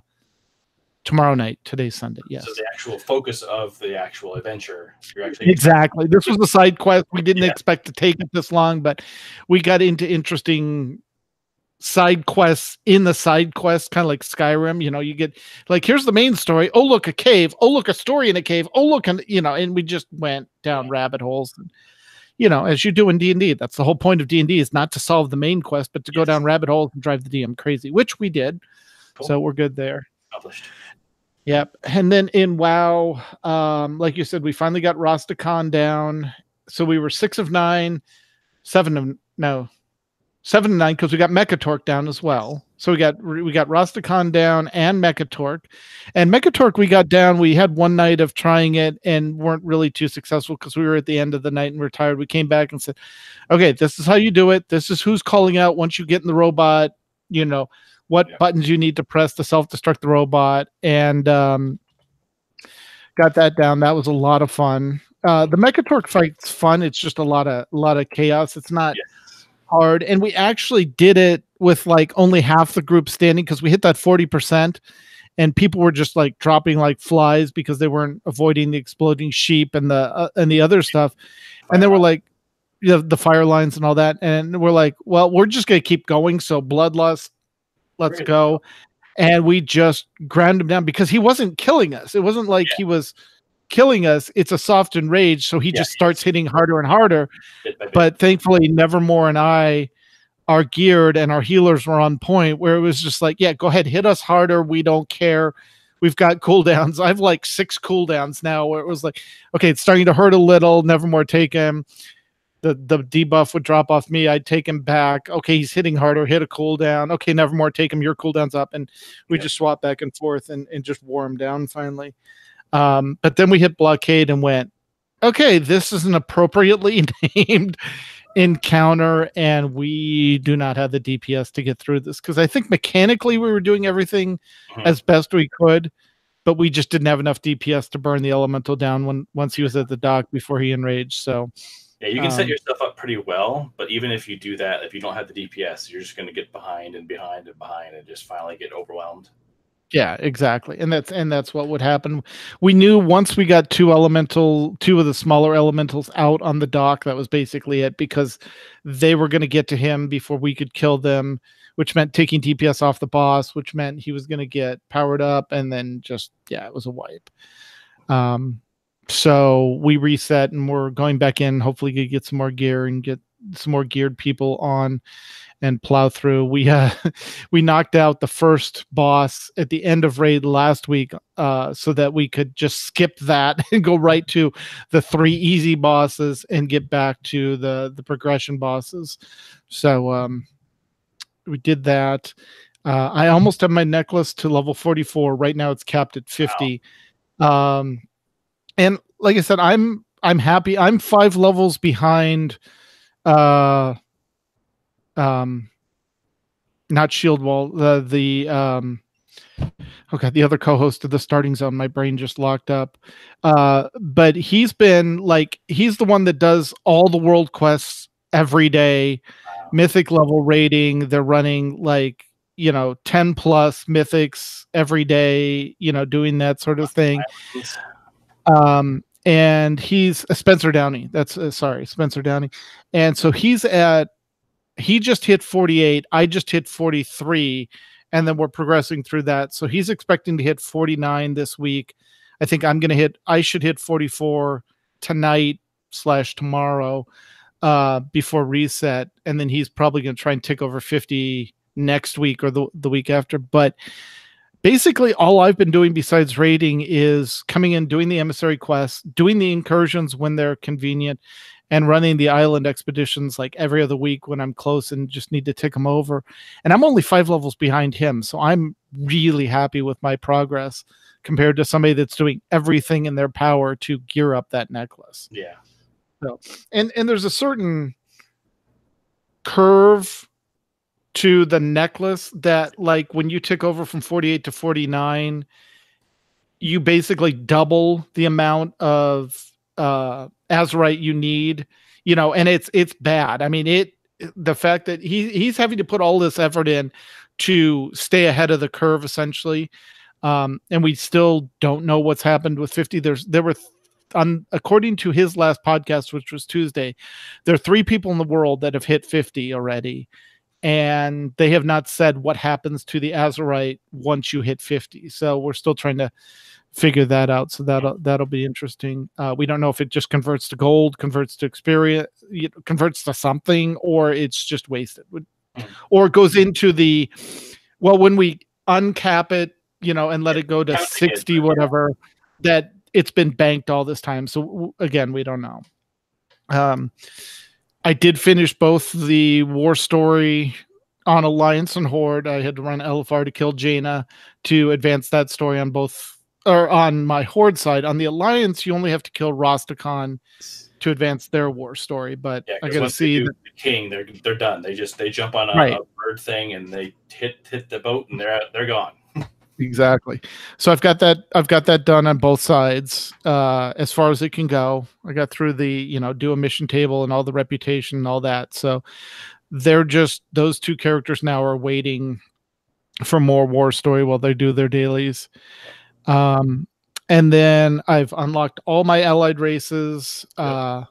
night. Today's Sunday. Yes. So the actual focus of the actual adventure. Exactly. This was a side quest. We didn't expect to take it this long, but we got into interesting side quests in the side quest, kind of like Skyrim. You get like, here's the main story. Oh, look, a cave. Oh, look, a story in a cave. Oh, look, and we just went down rabbit holes. And, as you do in D&D, that's the whole point of D&D, is not to solve the main quest, but to go down rabbit holes and drive the DM crazy, which we did. Cool. So we're good there. Published. Yep. And then in WoW, like you said, we finally got Rastakhan down. So we were 6 of 9, 7 of 9, because we got Mechatork down as well. So we got Rastakhan down and Mechatork. And Mechatork we got down. We had one night of trying it and weren't really too successful because we were at the end of the night and we were tired. We came back and said, okay, this is how you do it. This is who's calling out once you get in the robot, what buttons you need to press to self-destruct the robot. And got that down. That was a lot of fun. The Mechatork fight's fun. It's just a lot of chaos. It's not hard. And we actually did it with like only half the group standing, because we hit that 40% and people were just like dropping like flies because they weren't avoiding the exploding sheep and the other stuff. And then we're like, the fire lines and all that. And we're like, well, we're just going to keep going. So Bloodlust, let's go. And we just ground him down because he wasn't killing us. It wasn't like he was killing us. It's a soft enrage. So he just starts hitting harder and harder. But thankfully, Nevermore and I are geared and our healers were on point, where it was just like, go ahead, hit us harder. We don't care. We've got cooldowns. I've like 6 cooldowns now, where it was like, okay, it's starting to hurt a little. Nevermore, take him. The debuff would drop off me. I'd take him back. Okay, he's hitting harder. Hit a cooldown. Okay, Nevermore, take him. Your cooldown's up. And we just swap back and forth and just wore him down finally. But then we hit Blockade and went, okay, this isn't appropriately named. encounter, and we do not have the DPS to get through this, because I think mechanically we were doing everything as best we could, but we just didn't have enough DPS to burn the elemental down once he was at the dock before he enraged. So yeah, you can set yourself up pretty well, but even if you do that, if you don't have the DPS, you're just going to get behind and just finally get overwhelmed. Yeah, exactly. And that's what would happen. We knew once we got two of the smaller elementals out on the dock, that was basically it, because they were going to get to him before we could kill them, which meant taking DPS off the boss, which meant he was going to get powered up, and then it was a wipe. So we reset, and we're going back in, hopefully get some more gear and get some more geared people on and plow through. We knocked out the first boss at the end of raid last week, so that we could just skip that and go right to the 3 easy bosses and get back to the progression bosses. So we did that. I almost have my necklace to level 44. Right now it's capped at 50. Wow. And like I said, I'm happy. I'm 5 levels behind not Shield Wall, the other co-host of the Starting Zone. My brain just locked up. But he's the one that does all the world quests every day, mythic level rating. They're running 10 plus mythics every day, doing that sort of thing. And he's Spencer Downey. Spencer Downey. And so he just hit 48. I just hit 43. And then we're progressing through that. So he's expecting to hit 49 this week. I think I should hit 44 tonight/tomorrow before reset. And then he's probably going to try and tick over 50 next week or the week after. But basically, all I've been doing besides raiding is coming in, doing the emissary quests, doing the incursions when they're convenient, and running the island expeditions like every other week when I'm close and just need to tick them over. And I'm only 5 levels behind him, so I'm really happy with my progress compared to somebody that's doing everything in their power to gear up that necklace. Yeah. So, and there's a certain curve to the necklace that, when you tick over from 48 to 49, you basically double the amount of Azurite you need, and it's bad. I mean, the fact that he's having to put all this effort in to stay ahead of the curve, essentially. And we still don't know what's happened with 50. According to his last podcast, which was Tuesday, there are 3 people in the world that have hit 50 already. And they have not said what happens to the Azurite once you hit 50. So we're still trying to figure that out. So that'll be interesting. We don't know if it just converts to gold, converts to experience, converts to something, or it's just wasted. Or it goes into when we uncap it, and let it go to 60, whatever, that it's been banked all this time. So again, we don't know. I did finish both the war story on Alliance and Horde. I had to run LFR to kill Jaina to advance that story on both, or on my Horde side. On the Alliance, you only have to kill Rostakon to advance their war story. But I got to see the king. They're done. They jump on a bird thing and they hit the boat and they're gone. Exactly. So I've got that done on both sides, as far as it can go. I got through the, do a mission table and all the reputation and all that. So they're just, those 2 characters now are waiting for more war story while they do their dailies. And then I've unlocked all my allied races. So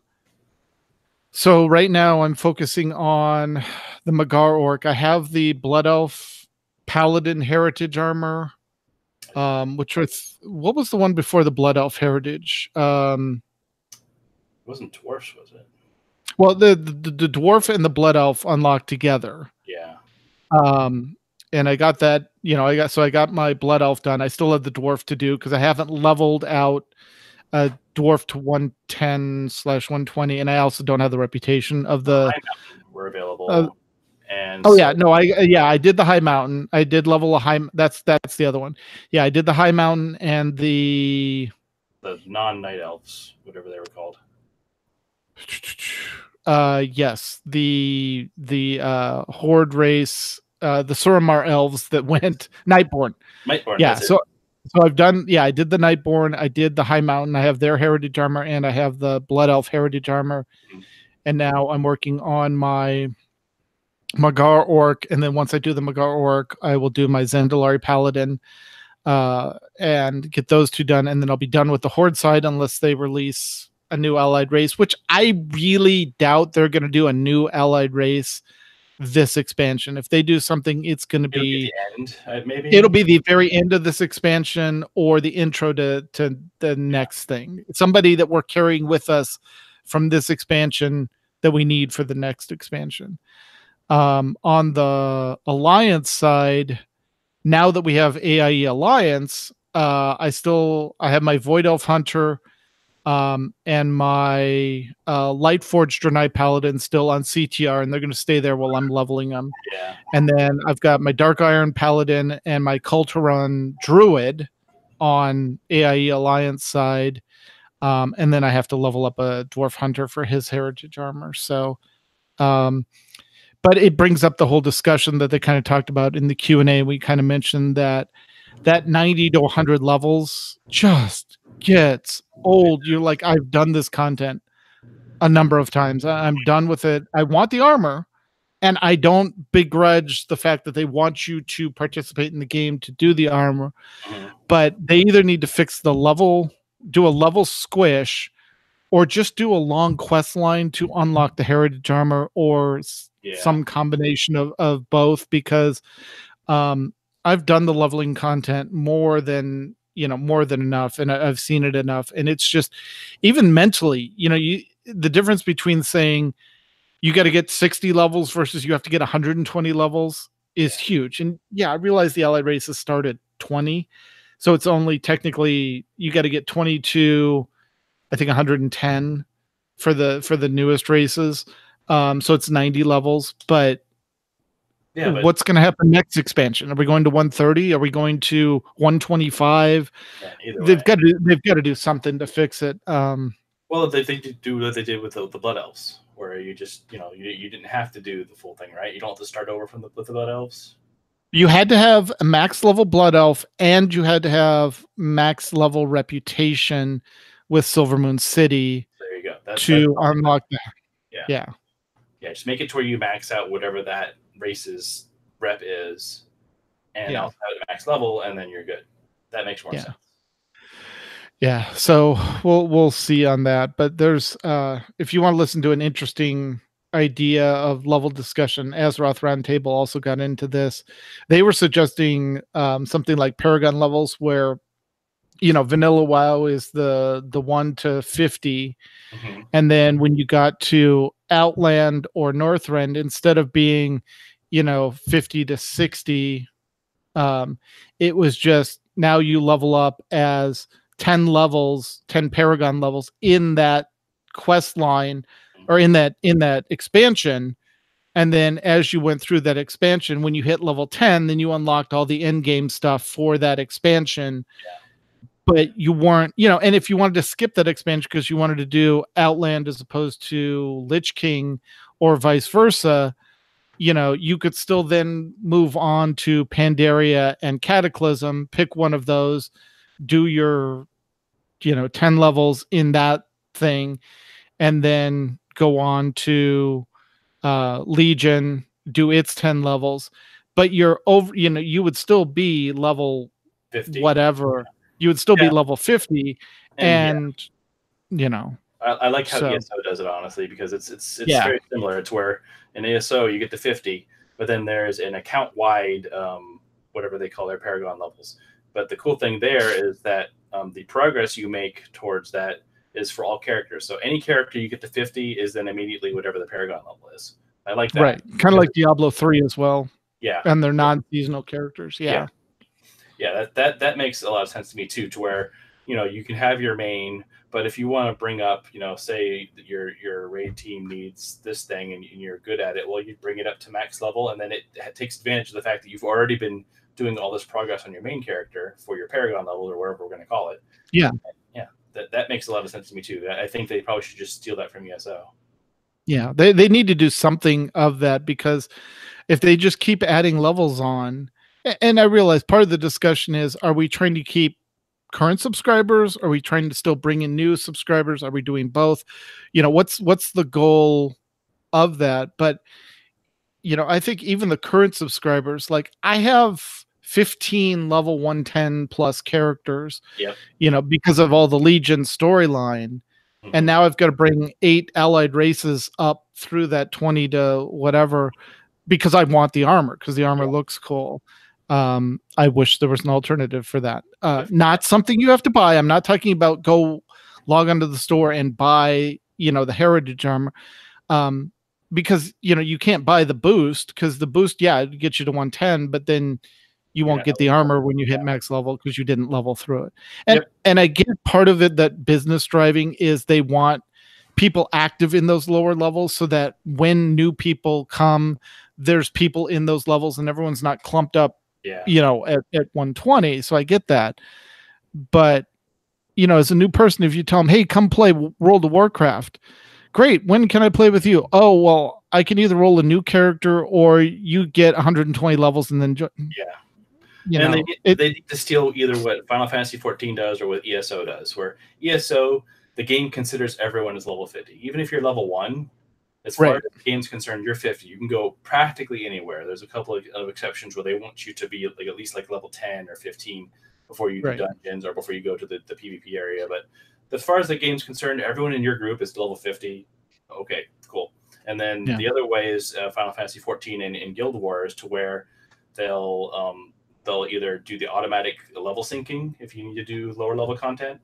right now I'm focusing on the Magar Orc. I have the Blood Elf Paladin Heritage armor, which was, what was the one before the Blood Elf Heritage? It wasn't dwarfs, was it? Well, the dwarf and the Blood Elf unlocked together. Yeah. And I got that, I got my Blood Elf done. I still have the dwarf to do because I haven't leveled out a dwarf to 110/120, and I also don't have the reputation of the. Were available. And I did the High Mountain. I did level a high. That's the other one. Yeah, I did the High Mountain and the non-night elves, whatever they were called. Yes, the Horde race, the Suramar elves that went Nightborn. Yeah, so I've done. Yeah, I did the Nightborn. I did the High Mountain. I have their heritage armor, and I have the Blood Elf heritage armor. And now I'm working on my Magar Orc, and then once I do the Magar Orc, I will do my Zendalari Paladin, and get those two done, and then I'll be done with the Horde side unless they release a new allied race, which I really doubt they're going to do a new allied race this expansion. If they do something, it's going to be the end, maybe it'll be the very end of this expansion or the intro to the next thing. Somebody that we're carrying with us from this expansion that we need for the next expansion. On the Alliance side, now that we have AIE Alliance, I have my Void Elf Hunter and my Lightforged Draenei Paladin still on CTR, and they're going to stay there while I'm leveling them. Yeah. And then I've got my Dark Iron Paladin and my Culturon Druid on AIE Alliance side. And then I have to level up a Dwarf Hunter for his heritage armor. So, but it brings up the whole discussion that they kind of talked about in the Q&A. We kind of mentioned that 90 to 100 levels just gets old. You're like, I've done this content a number of times. I'm done with it. I want the armor, and I don't begrudge the fact that they want you to participate in the game to do the armor, but they either need to fix the level, do a level squish, or just do a long quest line to unlock the heritage armor, or some combination of both, because I've done the leveling content more than enough, and I've seen it enough. And it's just, even mentally, the difference between saying you got to get 60 levels versus you have to get 120 levels is huge. And I realize the allied races start at 20. So it's only technically, you got to get 22, I think 110 for the newest races. So it's 90 levels, but what's going to happen next expansion? Are we going to 130? Are we going to 125? They've got to do something to fix it. Well, they do what they did with the Blood Elves, where you just you didn't have to do the full thing, right? You don't have to start over with the Blood Elves. You had to have a max level Blood Elf, and you had to have max level reputation with Silvermoon City. There you go. That's unlock that. Yeah. Just make it to where you max out whatever that race's rep is, and I'll have it max level, and then you're good. That makes more sense. Yeah, so we'll see on that. But there's if you want to listen to an interesting idea of level discussion, Azeroth Roundtable also got into this. They were suggesting something like Paragon levels, where vanilla WoW is the 1 to 50, and then when you got to Outland or Northrend, instead of being 50 to 60, it was just, now you level up as 10 Paragon levels in that quest line, or in that expansion. And then as you went through that expansion, when you hit level 10, then you unlocked all the end game stuff for that expansion. But you weren't, and if you wanted to skip that expansion because you wanted to do Outland as opposed to Lich King, or vice versa, you could still then move on to Pandaria and Cataclysm, pick one of those, do your 10 levels in that thing, and then go on to Legion, do its 10 levels. But you're over, you would still be level 50, whatever. You would still be level 50, and I like how ESO does it, honestly, because it's very similar. It's where in ESO you get to 50, but then there's an account wide whatever they call their Paragon levels. But the cool thing there is that the progress you make towards that is for all characters. So any character you get to 50 is then immediately whatever the Paragon level is. I like that. Right, kind of like Diablo 3 as well. Yeah, and they're non-seasonal characters. Yeah, that makes a lot of sense to me too. To where you can have your main, but if you want to bring up, say that your raid team needs this thing and you're good at it, well, you bring it up to max level, and then it takes advantage of the fact that you've already been doing all this progress on your main character for your Paragon level, or wherever we're going to call it. Yeah. That makes a lot of sense to me too. I think they probably should just steal that from ESO. Yeah, they need to do something of that, because if they just keep adding levels on, and I realize part of the discussion is, are we trying to keep current subscribers? Are we trying to still bring in new subscribers? Are we doing both? What's the goal of that? But I think even the current subscribers, like I have 15 level 110 plus characters, because of all the Legion storyline. And now I've got to bring 8 allied races up through that 20 to whatever, because I want the armor, because the armor looks cool. I wish there was an alternative for that. Not something you have to buy. I'm not talking about go log onto the store and buy, the heritage armor. Because, you can't buy the boost, because the boost, it gets you to 110, but then you won't get the armor when you hit max level, because you didn't level through it. And I get part of it, that business driving is they want people active in those lower levels, so that when new people come, there's people in those levels and everyone's not clumped up, at 120. So I get that. But, as a new person, if you tell them, hey, come play World of Warcraft, great. When can I play with you? Oh, well, I can either roll a new character or you get 120 levels and then they need to steal either what Final Fantasy 14 does or what ESO does, where ESO, the game considers everyone as level 50. Even if you're level 1, as far as the game's concerned, you're 50. You can go practically anywhere. There's a couple of exceptions where they want you to be like at least like level 10 or 15 before you do dungeons or before you go to the PvP area. But as far as the game's concerned, everyone in your group is level 50. Okay, cool. And then the other way is Final Fantasy 14 and Guild Wars, to where they'll either do the automatic level syncing if you need to do lower level content.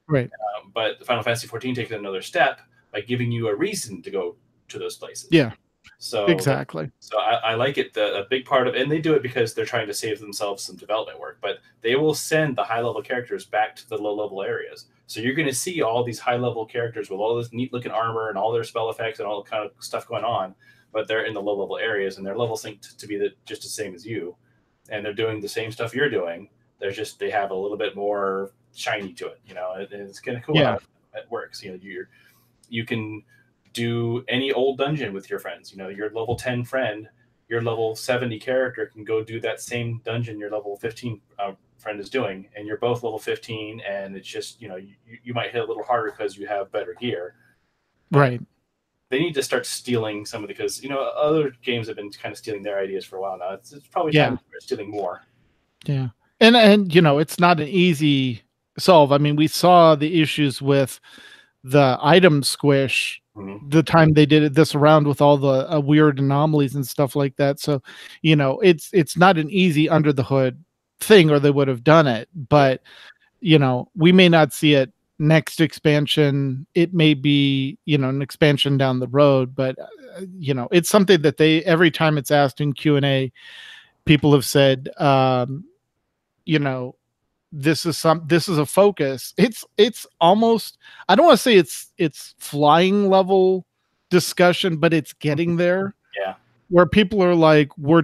Right. But the Final Fantasy 14 takes another step by giving you a reason to go to those places. Yeah. So exactly. So I like it. A big part of, and they do it because they're trying to save themselves some development work, but they will send the high level characters back to the low level areas. So you're going to see all these high level characters with all this neat looking armor and all their spell effects and all the kind of stuff going on, but they're in the low level areas and they're level synced to be just the same as you. And they're doing the same stuff you're doing. They have a little bit more shiny to it, it's kind of cool how it works. You can do any old dungeon with your friends. Your level 10 friend, your level 70 character can go do that same dungeon your level 15 friend is doing, and you're both level 15, and it's just, you might hit a little harder because you have better gear. Right. They need to start stealing some of the, because other games have been kind of stealing their ideas for a while now. It's probably time to start stealing more. Yeah. And it's not an easy solve. I mean, we saw the issues with the item squish the time they did this around with all the weird anomalies and stuff like that. So, it's not an easy under the hood thing, or they would have done it. But, we may not see it next expansion. It may be, an expansion down the road, but, it's something that every time it's asked in Q&A, people have said, this is a focus. It's almost, I don't want to say it's flying level discussion, but it's getting there. Yeah. Where people are like, we're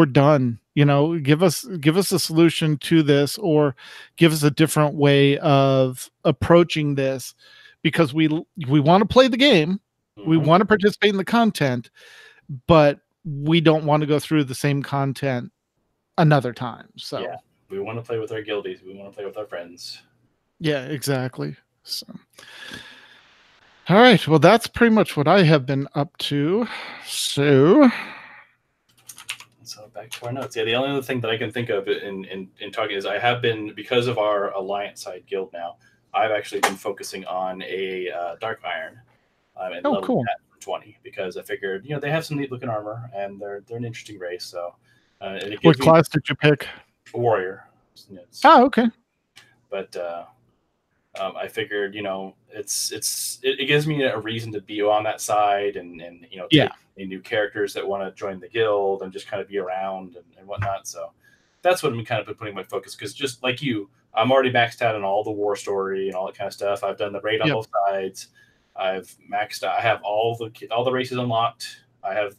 done. Give us a solution to this, or give us a different way of approaching this, because we want to play the game. We want to participate in the content, but we don't want to go through the same content another time. So yeah. We want to play with our guildies. We want to play with our friends. Yeah, exactly. So, all right. Well, that's pretty much what I have been up to. So back to our notes. Yeah, the only other thing that I can think of in talking is I have been, because of our Alliance side guild now, I've actually been focusing on a Dark Iron. And cool. That for 20, because I figured, they have some neat looking armor and they're an interesting race. So, what class did you pick? Warrior. Okay. But I figured, it gives me a reason to be on that side, and take new characters that want to join the guild and just kind of be around and whatnot. So that's what I'm kind of been putting my focus, because just like you, I'm already maxed out on all the war story and all that kind of stuff. I've done the raid on both sides. I've maxed out. I have all the races unlocked. I have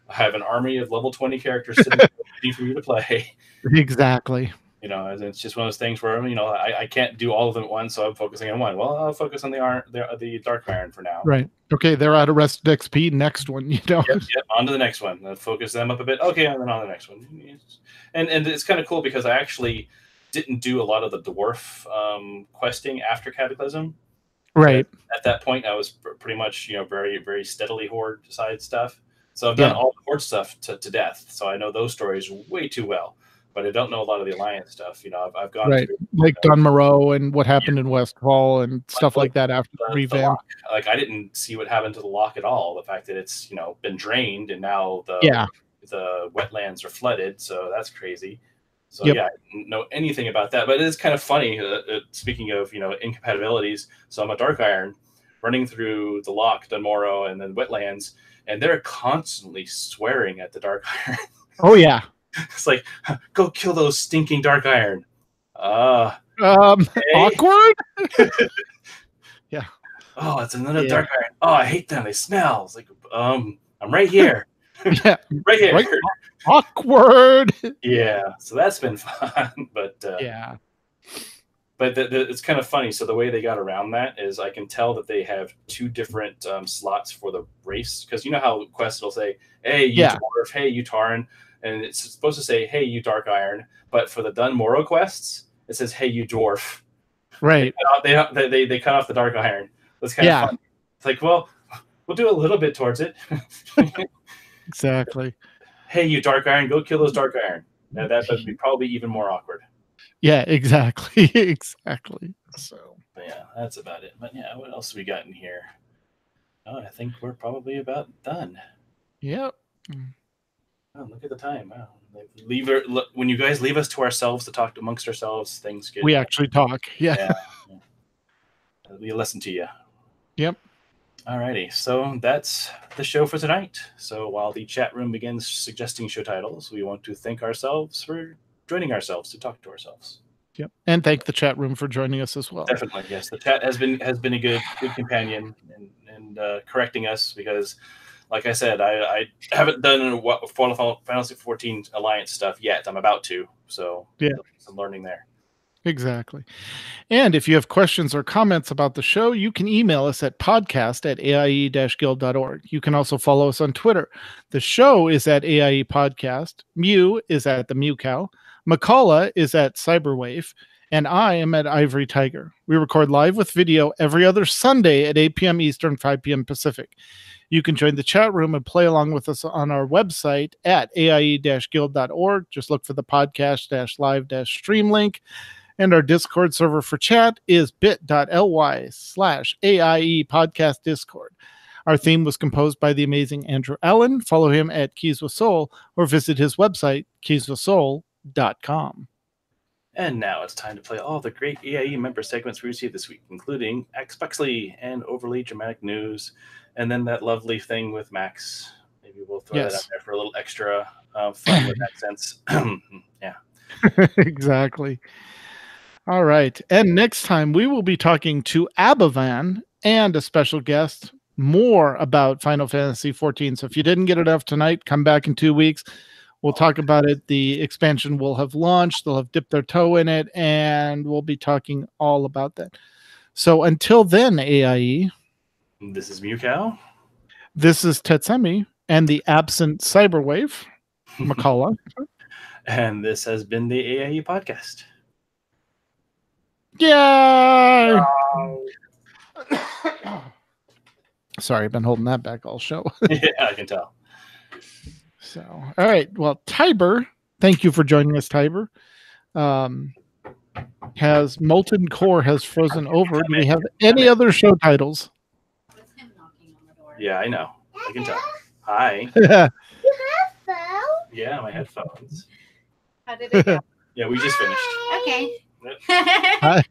I have an army of level 20 characters sitting ready for me to play. Exactly. You know, it's just one of those things where, you know, I can't do all of them at once, so I'm focusing on one. Well, I'll focus on the Dark Iron for now. Right. Okay, they're out of Rested XP. Next one, you know. Yep, on to the next one. Focus them up a bit. Okay, and then on the next one. And it's kind of cool because I actually didn't do a lot of the dwarf questing after Cataclysm. Right. At that point, I was pretty much, you know, very, very steadily Horde side stuff. So I've done all the Horde stuff to death. So I know those stories way too well. But I don't know a lot of the Alliance stuff. You know, I've gone through, like Don Moreau and what happened in Westfall and stuff like that after the revamp. Like I didn't see what happened to the lock at all. The fact that it's, you know, been drained and now the wetlands are flooded, so that's crazy. So yeah, I didn't know anything about that. But it is kind of funny. Speaking of, you know, incompatibilities, so I'm a Dark Iron running through the lock, Don Moreau, and then wetlands, and they're constantly swearing at the Dark Iron. Oh yeah. It's like, go kill those stinking Dark Iron. Awkward? Yeah. Oh, it's another Dark Iron. Oh, I hate them. They smell. It's like, I'm right here. Yeah. Right here. Right. Awkward. Yeah. So that's been fun. But yeah. But it's kind of funny. So the way they got around that is I can tell that they have two different slots for the race. Because you know how quests will say, hey, you dwarf, hey, you Tauren. And it's supposed to say, hey, you Dark Iron. But for the Don Moreau quests, it says, hey, you dwarf. Right. They cut off the Dark Iron. That's kind of fun. It's like, well, we'll do a little bit towards it. Exactly. Hey, you Dark Iron, go kill those Dark Iron. Now that would be probably even more awkward. Yeah, exactly. Exactly. So but yeah, that's about it. But yeah, what else have we got in here? Oh, I think we're probably about done. Yep. Oh, look at the time. Wow. When you guys leave us to ourselves to talk amongst ourselves, things get... We actually talk. Yeah. We listen to you. Yep. Alrighty. So that's the show for tonight. So while the chat room begins suggesting show titles, we want to thank ourselves for joining ourselves to talk to ourselves. Yep. And thank the chat room for joining us as well. Definitely. Yes. The chat has been a good companion and correcting us because, like I said, I haven't done Final Fantasy 14 Alliance stuff yet. I'm about to, so some learning there. Exactly. And if you have questions or comments about the show, you can email us at podcast@aie-guild.org. You can also follow us on Twitter. The show is at AIE Podcast. Mew is at the Mew Cow. McCullough is at Cyberwave. And I am at Ivory Tiger. We record live with video every other Sunday at 8 p.m. Eastern, 5 p.m. Pacific. You can join the chat room and play along with us on our website at aie-guild.org. Just look for the podcast-live-stream link. And our Discord server for chat is bit.ly/AIE Podcast Discord. Our theme was composed by the amazing Andrew Allen. Follow him at Keys with Soul or visit his website, keyswithsoul.com. And now it's time to play all the great AIE member segments we received this week, including Axe Buxley and Overly Dramatic News, and then that lovely thing with Max. Maybe we'll throw that out there for a little extra fun with accents. Yeah. Exactly. All right. And next time we will be talking to Abavan and a special guest more about Final Fantasy 14. So if you didn't get enough tonight, come back in 2 weeks. We'll talk about it. The expansion will have launched. They'll have dipped their toe in it, and we'll be talking all about that. So until then, AIE. This is Mewcow. This is Tetsemi and the absent Cyberwave, McCullough. And this has been the AIE Podcast. Yay! Sorry, I've been holding that back all show. Yeah, I can tell. So, all right. Well, Tiber, thank you for joining us, Tiber. Has Molten Core has frozen over. Do we have any other show titles? Yeah, I know. I can tell. Hi. You have phones? Yeah, my headphones. How did it go? Yeah, we just finished. Okay. Hi.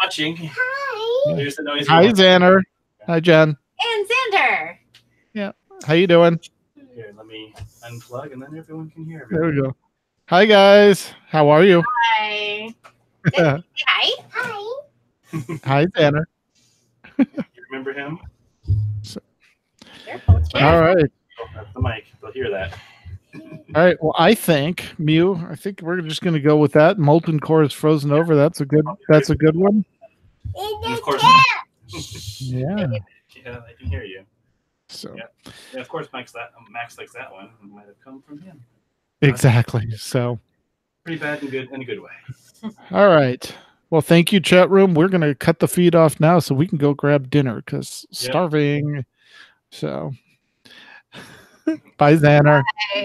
Watching. Hi. There's the noise. Hi, Xander. Hi, Jen. And Xander. Yeah. How you doing? Here, let me unplug and then everyone can hear. There we go. Hi, guys. How are you? Hi. Hi. Hi. Hi, Xander. You remember him? Careful. All right. Oh, that's the mic. They'll hear that. All right. Well, I think Mew. I think we're just going to go with that. Molten core is frozen over. That's a good. That's a good one. Of course. Yeah. Yeah, I can hear you. So. Yeah, of course, Max likes that one. It might have come from him. Exactly. So. Pretty bad and good in a good way. All right. Well, thank you, chat room. We're going to cut the feed off now so we can go grab dinner because starving. So. Bye, Xander. Bye.